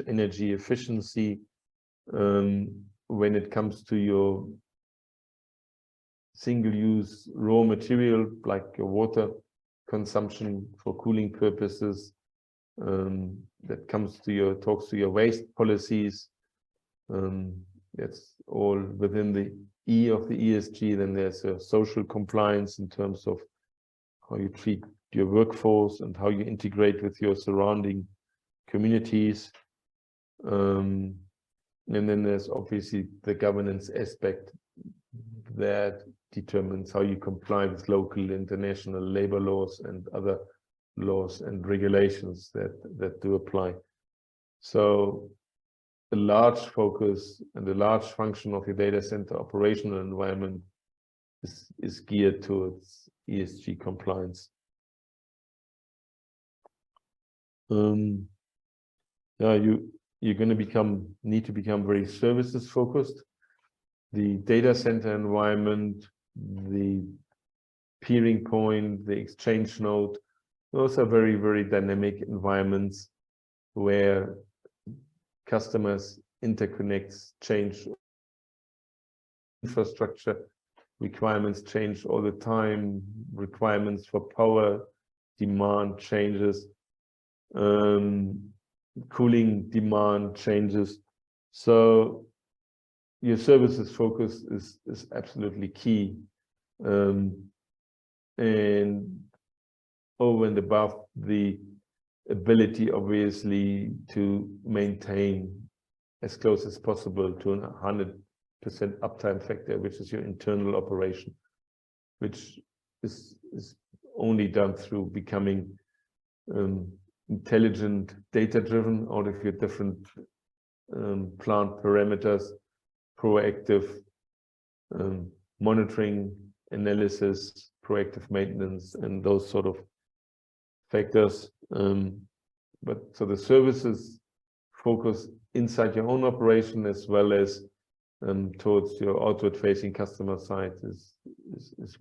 energy efficiency, when it comes to your single-use raw material like your water consumption for cooling purposes, that comes to talks to your waste policies. That's all within the E of the ESG. Then there's a social compliance in terms of how you treat your workforce and how you integrate with your surrounding communities. And then there's obviously the governance aspect that determines how you comply with local, international labor laws and other laws and regulations that do apply. So a large focus and a large function of your data center operational environment is geared towards ESG compliance. You're going to need to become very services focused. The data center environment, the peering point, the exchange node, those are very, very dynamic environments where customers interconnects change, infrastructure requirements change all the time, requirements for power demand changes. cooling demand changes. So your services focus is absolutely key. And over and above the ability, obviously, to maintain as close as possible to a 100% uptime factor, which is your internal operation, which is only done through becoming intelligent, data-driven out of your different plant parameters, proactive monitoring, analysis, proactive maintenance, and those sort of factors. But so the services focus inside your own operation as well as towards your outward-facing customer side is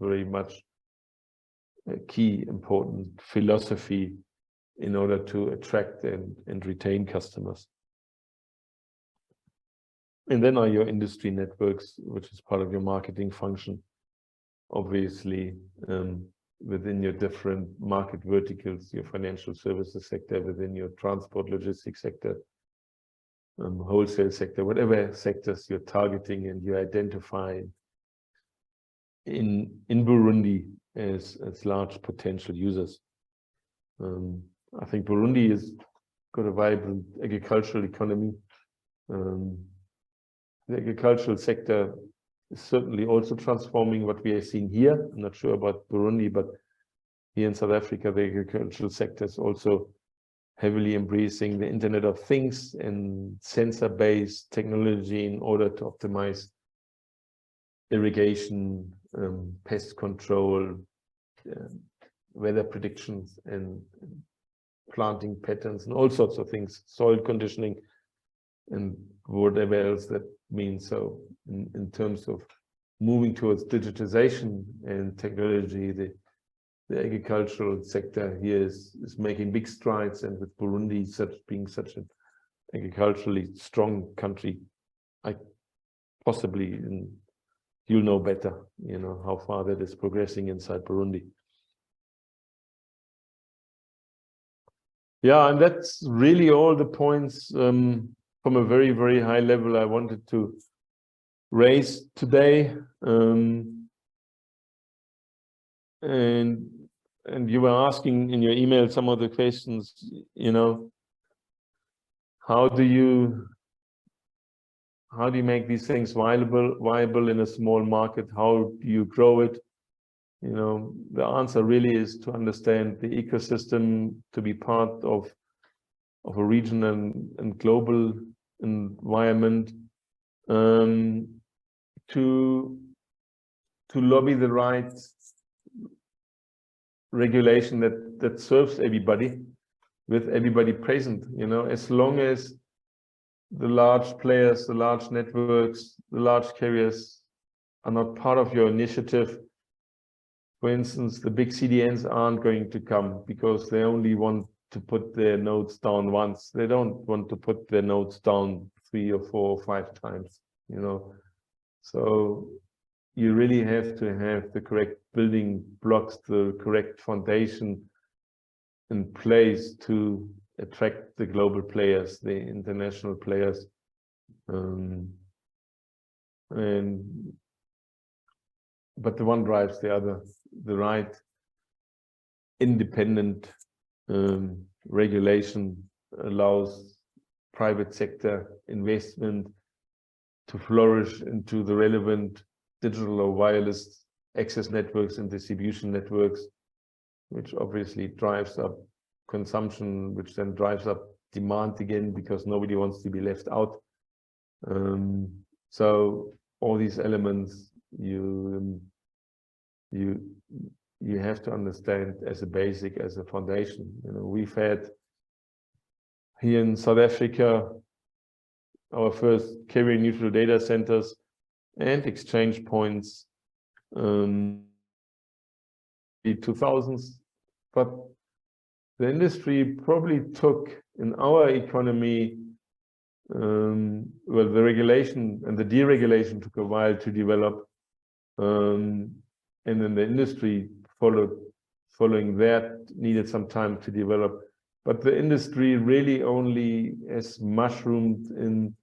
very much a key important philosophy in order to attract and retain customers. And then are your industry networks, which is part of your marketing function, obviously, within your different market verticals, your financial services sector, within your transport logistics sector, wholesale sector, whatever sectors you're targeting and you identify in Burundi as large potential users. I think Burundi has got a vibrant agricultural economy. The agricultural sector is certainly also transforming what we are seeing here. I'm not sure about Burundi, but here in South Africa, the agricultural sector is also heavily embracing the Internet of Things and sensor-based technology in order to optimize irrigation, pest control, weather predictions, and planting patterns, and all sorts of things, soil conditioning, and whatever else that means. So in terms of moving towards digitization and technology, the agricultural sector here is making big strides, and with Burundi being such an agriculturally strong country, you'll know better, how far that is progressing inside Burundi. Yeah, and that's really all the points from a very, very high level I wanted to raise today. And you were asking in your email some of the questions, how do you make these things viable in a small market? How do you grow it? The answer really is to understand the ecosystem, to be part of a regional and global environment, to lobby the right regulation that serves everybody, with everybody present. As long as the large players, the large networks, the large carriers are not part of your initiative, for instance, the big CDNs aren't going to come because they only want to put their nodes down once. They don't want to put their nodes down 3 or 4 or 5 times, So you really have to have the correct building blocks, the correct foundation in place to attract the global players, the international players. But the one drives the other. The right independent regulation allows private sector investment to flourish into the relevant digital or wireless access networks and distribution networks, which obviously drives up consumption, which then drives up demand again, because nobody wants to be left out. So all these elements you have to understand as a basic, as a foundation. We've had here in South Africa our first carrier neutral data centers and exchange points in the 2000s, but the industry probably took, in our economy, well, the regulation and the deregulation took a while to develop, and then the industry following that needed some time to develop. but the industry really only has mushroomed in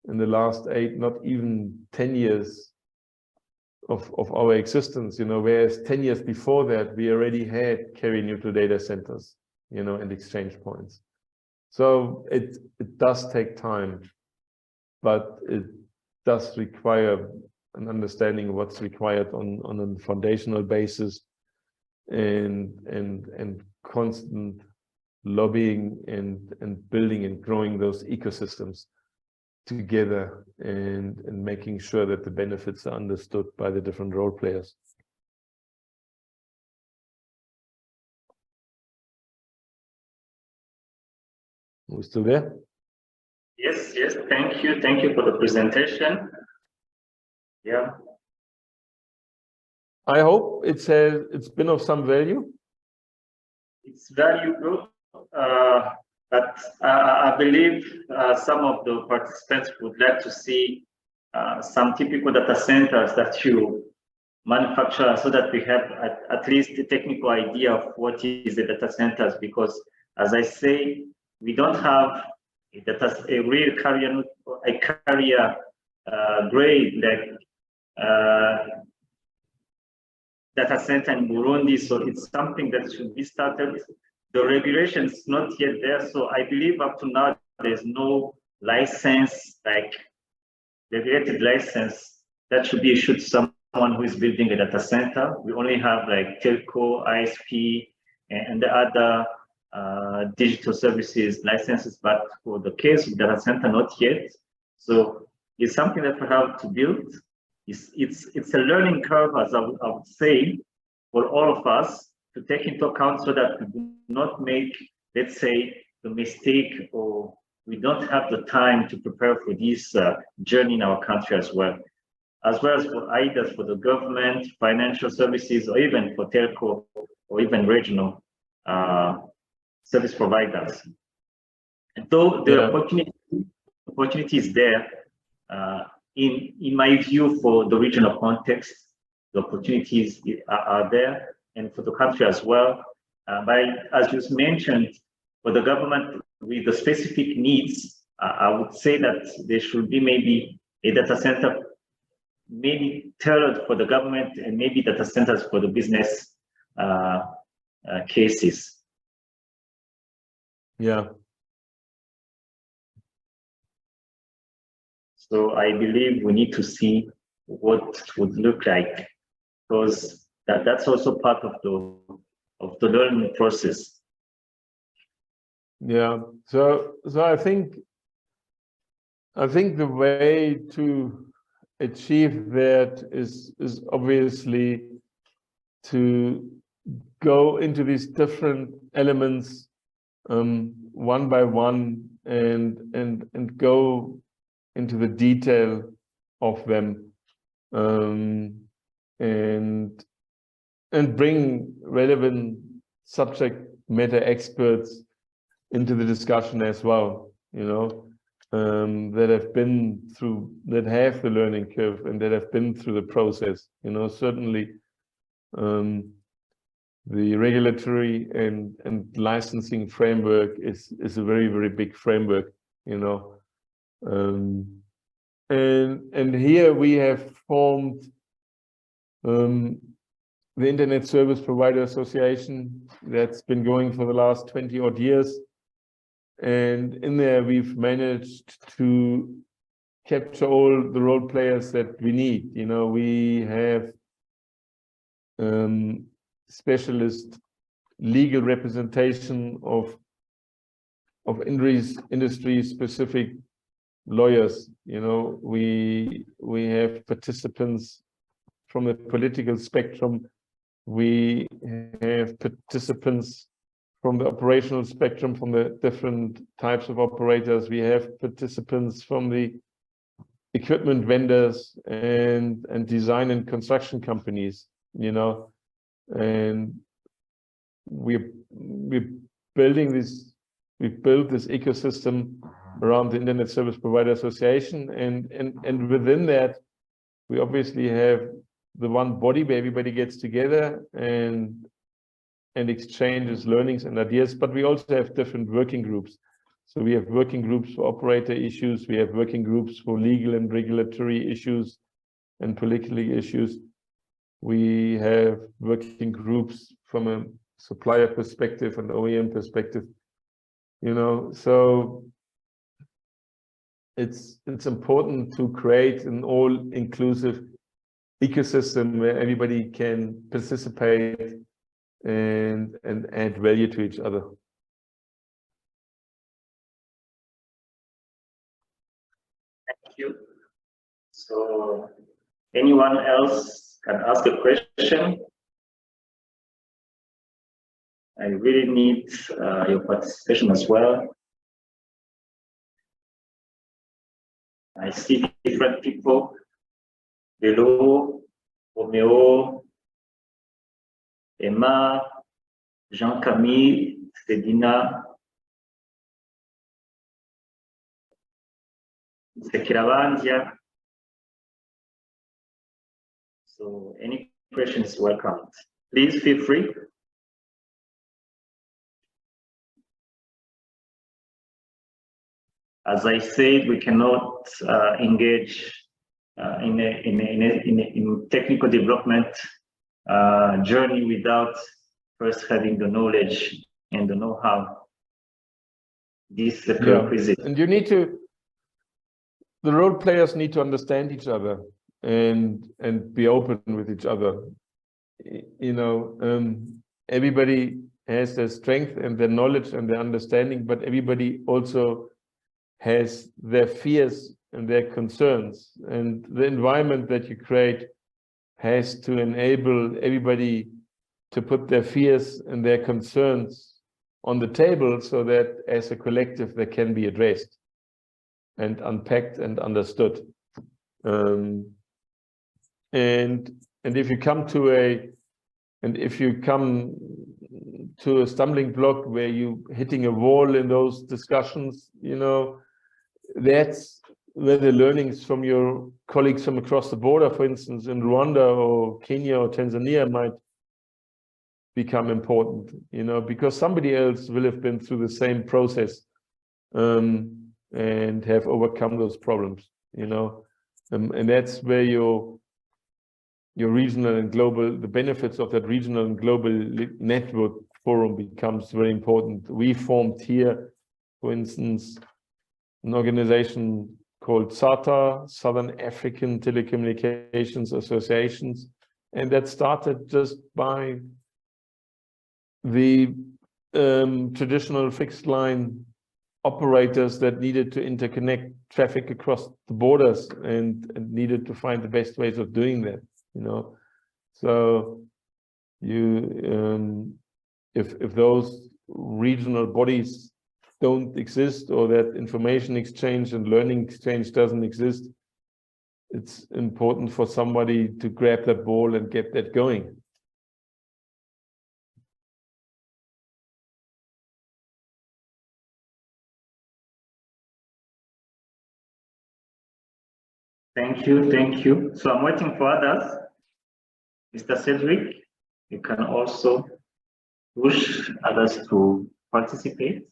the last 8, not even 10 years of our existence, you know, whereas 10 years before that, we already had carrier neutral data centers, you know, and exchange points. So it does take time, but it does require an understanding of what's required on a foundational basis, and constant lobbying and building and growing those ecosystems together, and making sure that the benefits are understood by the different role players. Are we still there? Yes, yes, thank you for the presentation. Yeah. I hope it's been of some value. It's valuable, but I believe some of the participants would like to see some typical data centers that you manufacture, so that we have at least a technical idea of what is the data centers, because as I say, we don't have a real carrier grade like data center in Burundi, so it's something that should be started. The regulation is not yet there, so I believe up to now there's no license, like regulated license, that should be issued to someone who is building a data center. We only have like telco, ISP, and the other digital services licenses, but for the case of data center, not yet. So it's something that we have to build. It's a learning curve, as I would say, for all of us to take into account, so that we do not make, let's say, the mistake, or we don't have the time to prepare for this journey in our country as well as for either for the government, financial services, or even for telco, or even regional service providers. And though the opportunity is there, in my view, for the regional context, the opportunities are there, and for the country as well. But as you mentioned, for the government with the specific needs, I would say that there should be maybe a data center, maybe tailored for the government, and maybe data centers for the business cases. Yeah. So I believe we need to see what it would look like, because that's also part of the learning process. Yeah. So I think the way to achieve that is obviously to go into these different elements one by one, and go into the detail of them, and bring relevant subject matter experts into the discussion as well, you know, that have the learning curve, and that have been through the process, you know. Certainly the regulatory and licensing framework is a very, very big framework, you know. And here we have formed the Internet Service Provider Association that's been going for the last 20 odd years. And in there, we've managed to capture all the role players that we need. You know, we have specialist legal representation of industry specific lawyers. You know, we have participants from the political spectrum. We have participants from the operational spectrum, from the different types of operators. We have participants from the equipment vendors and design and construction companies, you know. And we're building this, we've built this ecosystem around the Internet Service Provider Association, and within that we obviously have the one body where everybody gets together and and exchanges learnings and ideas, but we also have different working groups. So we have working groups for operator issues, we have working groups for legal and regulatory issues and political issues. We have working groups from a supplier perspective and OEM perspective, you know, so it's important to create an all-inclusive ecosystem where everybody can participate and add value to each other. Thank you. So anyone else can ask a question. I really need your participation as well. I see different people below: Romeo, Emma, Jean-Camille, Sedina, Sekiravandia. So any questions welcome. Please feel free. As I said, we cannot engage in technical development journey without first having the knowledge and the know-how. This is a prerequisite. And you need to, the role players need to understand each other and be open with each other. You know, everybody has their strength and their knowledge and their understanding, but everybody also has their fears and their concerns, and the environment that you create has to enable everybody to put their fears and their concerns on the table so that as a collective they can be addressed and unpacked and understood. And if you come to a stumbling block where you hitting a wall in those discussions, you know, that's where the learnings from your colleagues from across the border, for instance, in Rwanda or Kenya or Tanzania, might become important, you know, because somebody else will have been through the same process and have overcome those problems, you know, and that's where your regional and global, the benefits of that regional and global network forum becomes very important. We formed here, for instance, an organization called SATA, Southern African Telecommunications Associations, and that started just by the traditional fixed line operators that needed to interconnect traffic across the borders and needed to find the best ways of doing that, you know. So you if those regional bodies don't exist, or that information exchange and learning exchange doesn't exist, it's important for somebody to grab that ball and get that going. Thank you, thank you. So I'm waiting for others. Mr. Cedric, you can also push others to participate.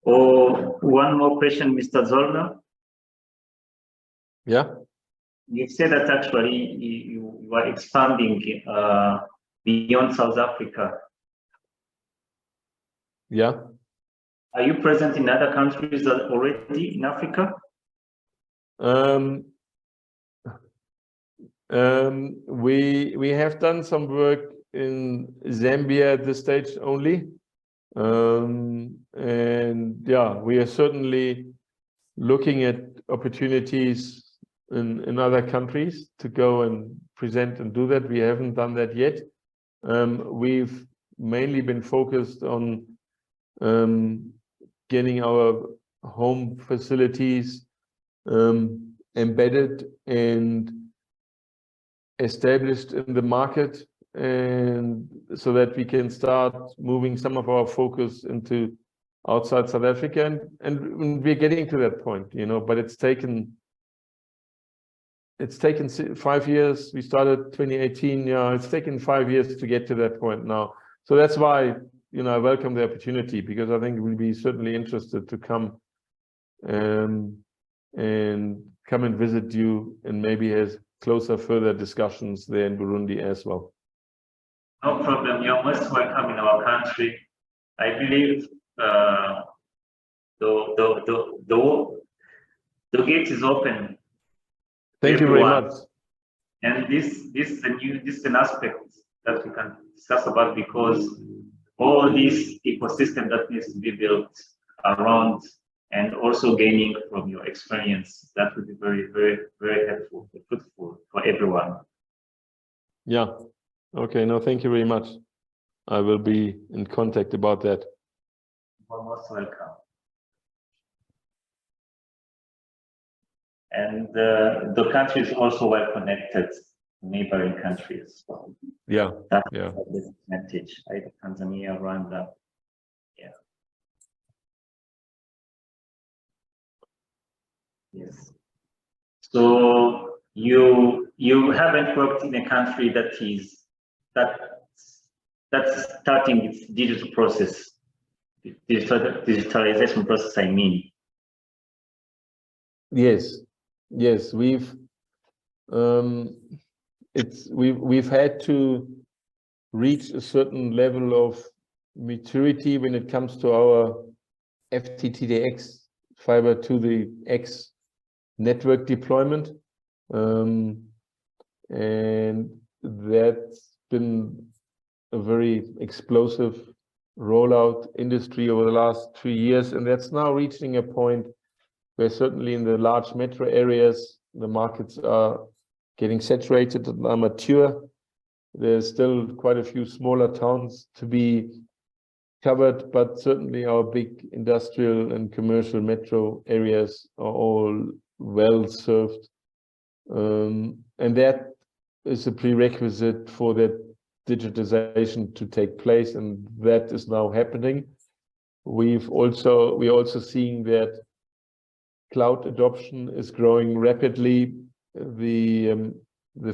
Or one more question, Mr. Zollner. Yeah. You said that actually you are expanding beyond South Africa. Yeah. Are you present in other countries already in Africa? We have done some work in Zambia at this stage only. And yeah, we are certainly looking at opportunities in other countries to go and present and do that. We haven't done that yet. We've mainly been focused on getting our home facilities embedded and established in the market, and so that we can start moving some of our focus into outside South Africa, and we're getting to that point, you know, but it's taken 5 years. We started 2018. Yeah, it's taken 5 years to get to that point now. So that's why, you know, I welcome the opportunity, because I think we'll be certainly interested to come and come and visit you, and maybe have closer further discussions there in Burundi as well. No problem. You're most welcome in our country. I believe the gate is open. Thank you very much. And this is an aspect that we can discuss about, because all this ecosystem that needs to be built around, and also gaining from your experience, that would be very, very, very helpful, fruitful for everyone. Yeah. Okay. No, thank you very much. I will be in contact about that. You're most welcome. And the country is also well connected to neighboring countries. So yeah. That's yeah. the advantage. Right? Tanzania, Rwanda. Yeah. Yes. So you haven't worked in a country that's starting its digital process, digitalization process, I mean. Yes. Yes, we've had to reach a certain level of maturity when it comes to our FTTX, fiber to the X network deployment, and that's been a very explosive rollout industry over the last 3 years, and that's now reaching a point where certainly in the large metro areas, the markets are getting saturated and are mature. There's still quite a few smaller towns to be covered, but certainly our big industrial and commercial metro areas are all well served. And that is a prerequisite for that digitization to take place, and that is now happening. We're also seeing that cloud adoption is growing rapidly. The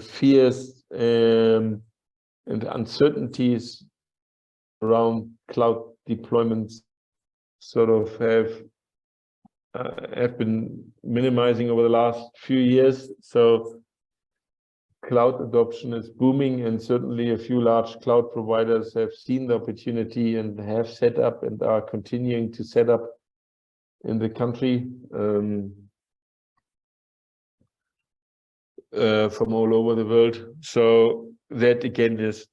fears and uncertainties around cloud deployments sort of have been minimizing over the last few years. So cloud adoption is booming, and certainly a few large cloud providers have seen the opportunity and have set up and are continuing to set up in the country from all over the world. So that again is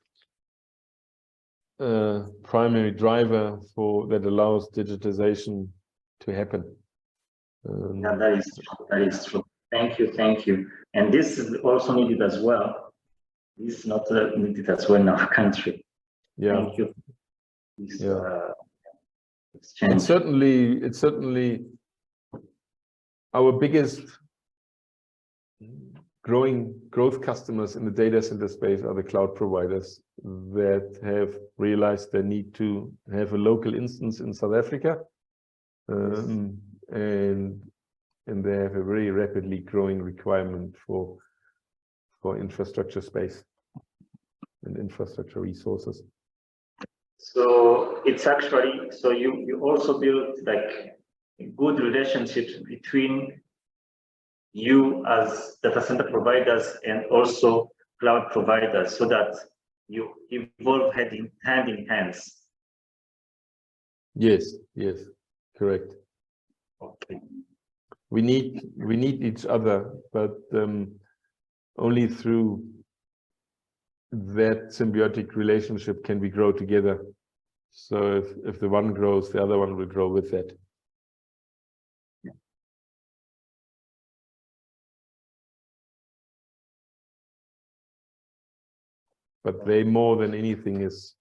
a primary driver that allows digitization to happen. Yeah, that is true. Thank you. And this is also needed as well. This is not needed as well in our country. Yeah. Thank you. This, exchange. It's certainly our biggest growth customers in the data center space are the cloud providers that have realized they need to have a local instance in South Africa, and they have a very rapidly growing requirement for infrastructure space and infrastructure resources. So it's actually, so you also build like good relationships between you as data center providers and also cloud providers, so that you evolve hand in hands. Yes, correct. Okay. We need each other, but only through that symbiotic relationship can we grow together. So if the one grows, the other one will grow with that. Yeah. But they more than anything is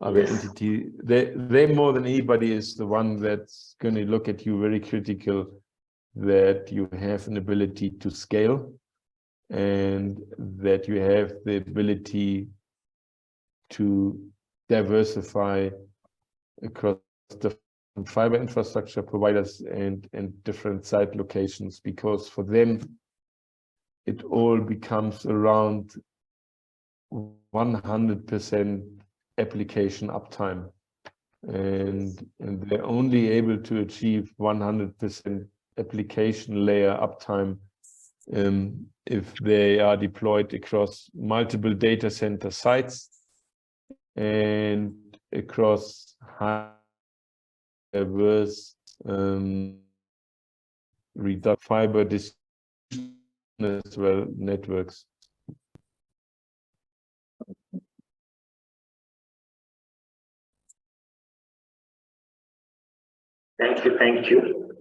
other entity. They more than anybody is the one that's going to look at you very critical, that you have an ability to scale and that you have the ability to diversify across different fiber infrastructure providers and different site locations, because for them it all becomes around 100% application uptime, and they're only able to achieve 100% application layer uptime if they are deployed across multiple data center sites and across high diverse fiber distribution as well networks. Thank you.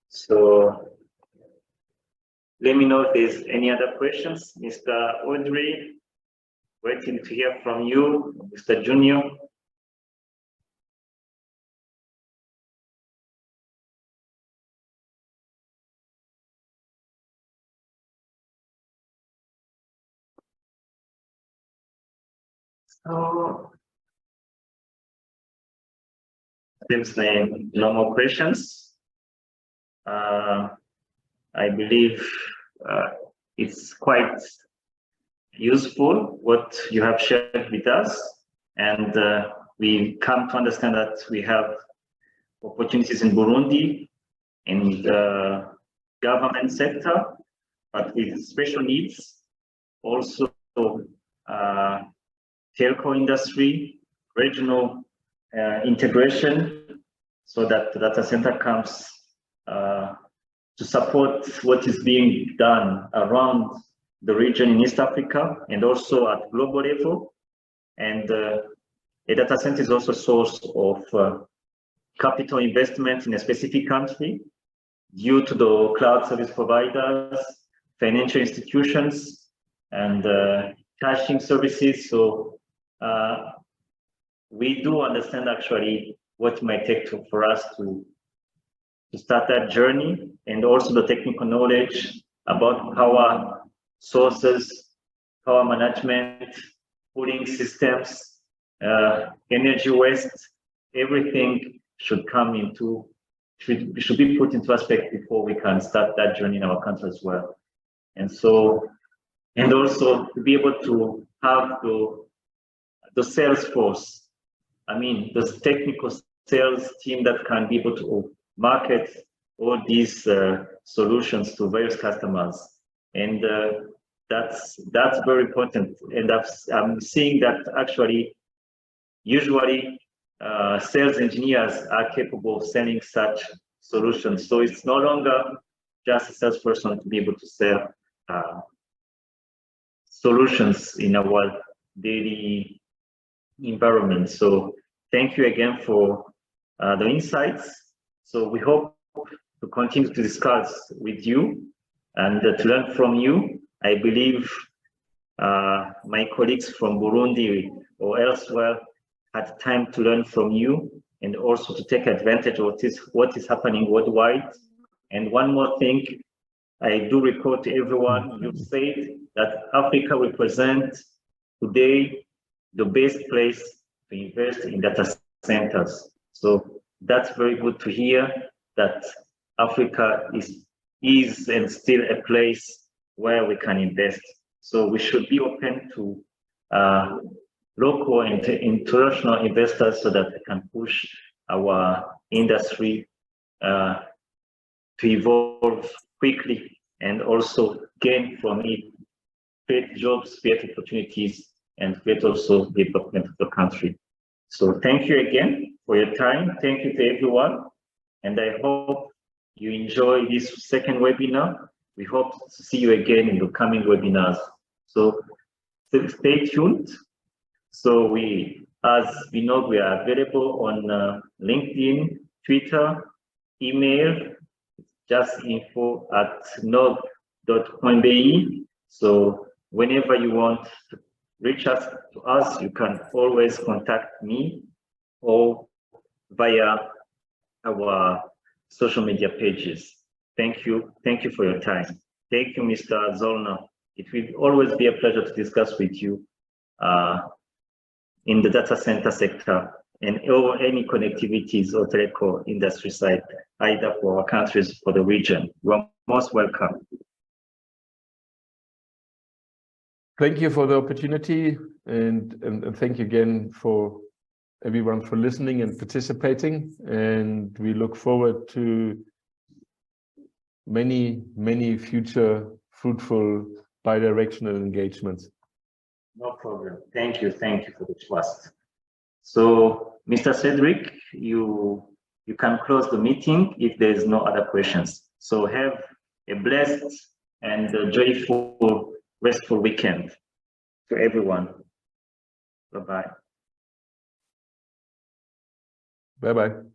So let me know if there's any other questions. Mr. Audrey, waiting to hear from you. Mr. Junior. So, seems like no more questions. I believe it's quite useful what you have shared with us, and we come to understand that we have opportunities in Burundi in the government sector, but with special needs, also telco industry, regional integration, so that the data center comes to support what is being done around the region in East Africa and also at global level. And a data center is also a source of capital investment in a specific country due to the cloud service providers, financial institutions, and caching services. So we do understand actually what it might take for us to start that journey, and also the technical knowledge about power sources, power management, cooling systems, energy waste. Everything should be put into aspect before we can start that journey in our country as well. And so, and also to be able to have the sales force, I mean, the technical sales team that can be able to market all these solutions to various customers. And that's very important. And I'm seeing that actually, usually sales engineers are capable of selling such solutions. So it's no longer just a salesperson to be able to sell solutions in our daily environment. So thank you again for the insights. So we hope to continue to discuss with you and to learn from you. I believe my colleagues from Burundi or elsewhere had time to learn from you and also to take advantage of what is happening worldwide. And one more thing, I do report to everyone, you've said that Africa represents today the best place to invest in data centers. So that's very good to hear that Africa is and still a place where we can invest. So we should be open to local and international investors so that we can push our industry to evolve quickly and also gain from it, create jobs, create opportunities, and create also development of the country. So thank you again for your time. Thank you to everyone. And I hope you enjoy this second webinar. We hope to see you again in the coming webinars. So stay tuned. So we, as BiNOG, we are available on LinkedIn, Twitter, email, just info@nog.coinbe. So whenever you want to reach us, you can always contact me or via our social media pages. Thank you for your time. Thank you, Mr. Zollner it will always be a pleasure to discuss with you in the data center sector and or any connectivities or telco industry side, either for our countries, for the region. You are most welcome. Thank you for the opportunity, and thank you again for everyone for listening and participating. And we look forward to many future fruitful bidirectional engagements. No problem. Thank you for the trust. So, Mr. Cedric, you can close the meeting if there is no other questions. So have a blessed and joyful, restful weekend to everyone. Bye-bye. Bye-bye.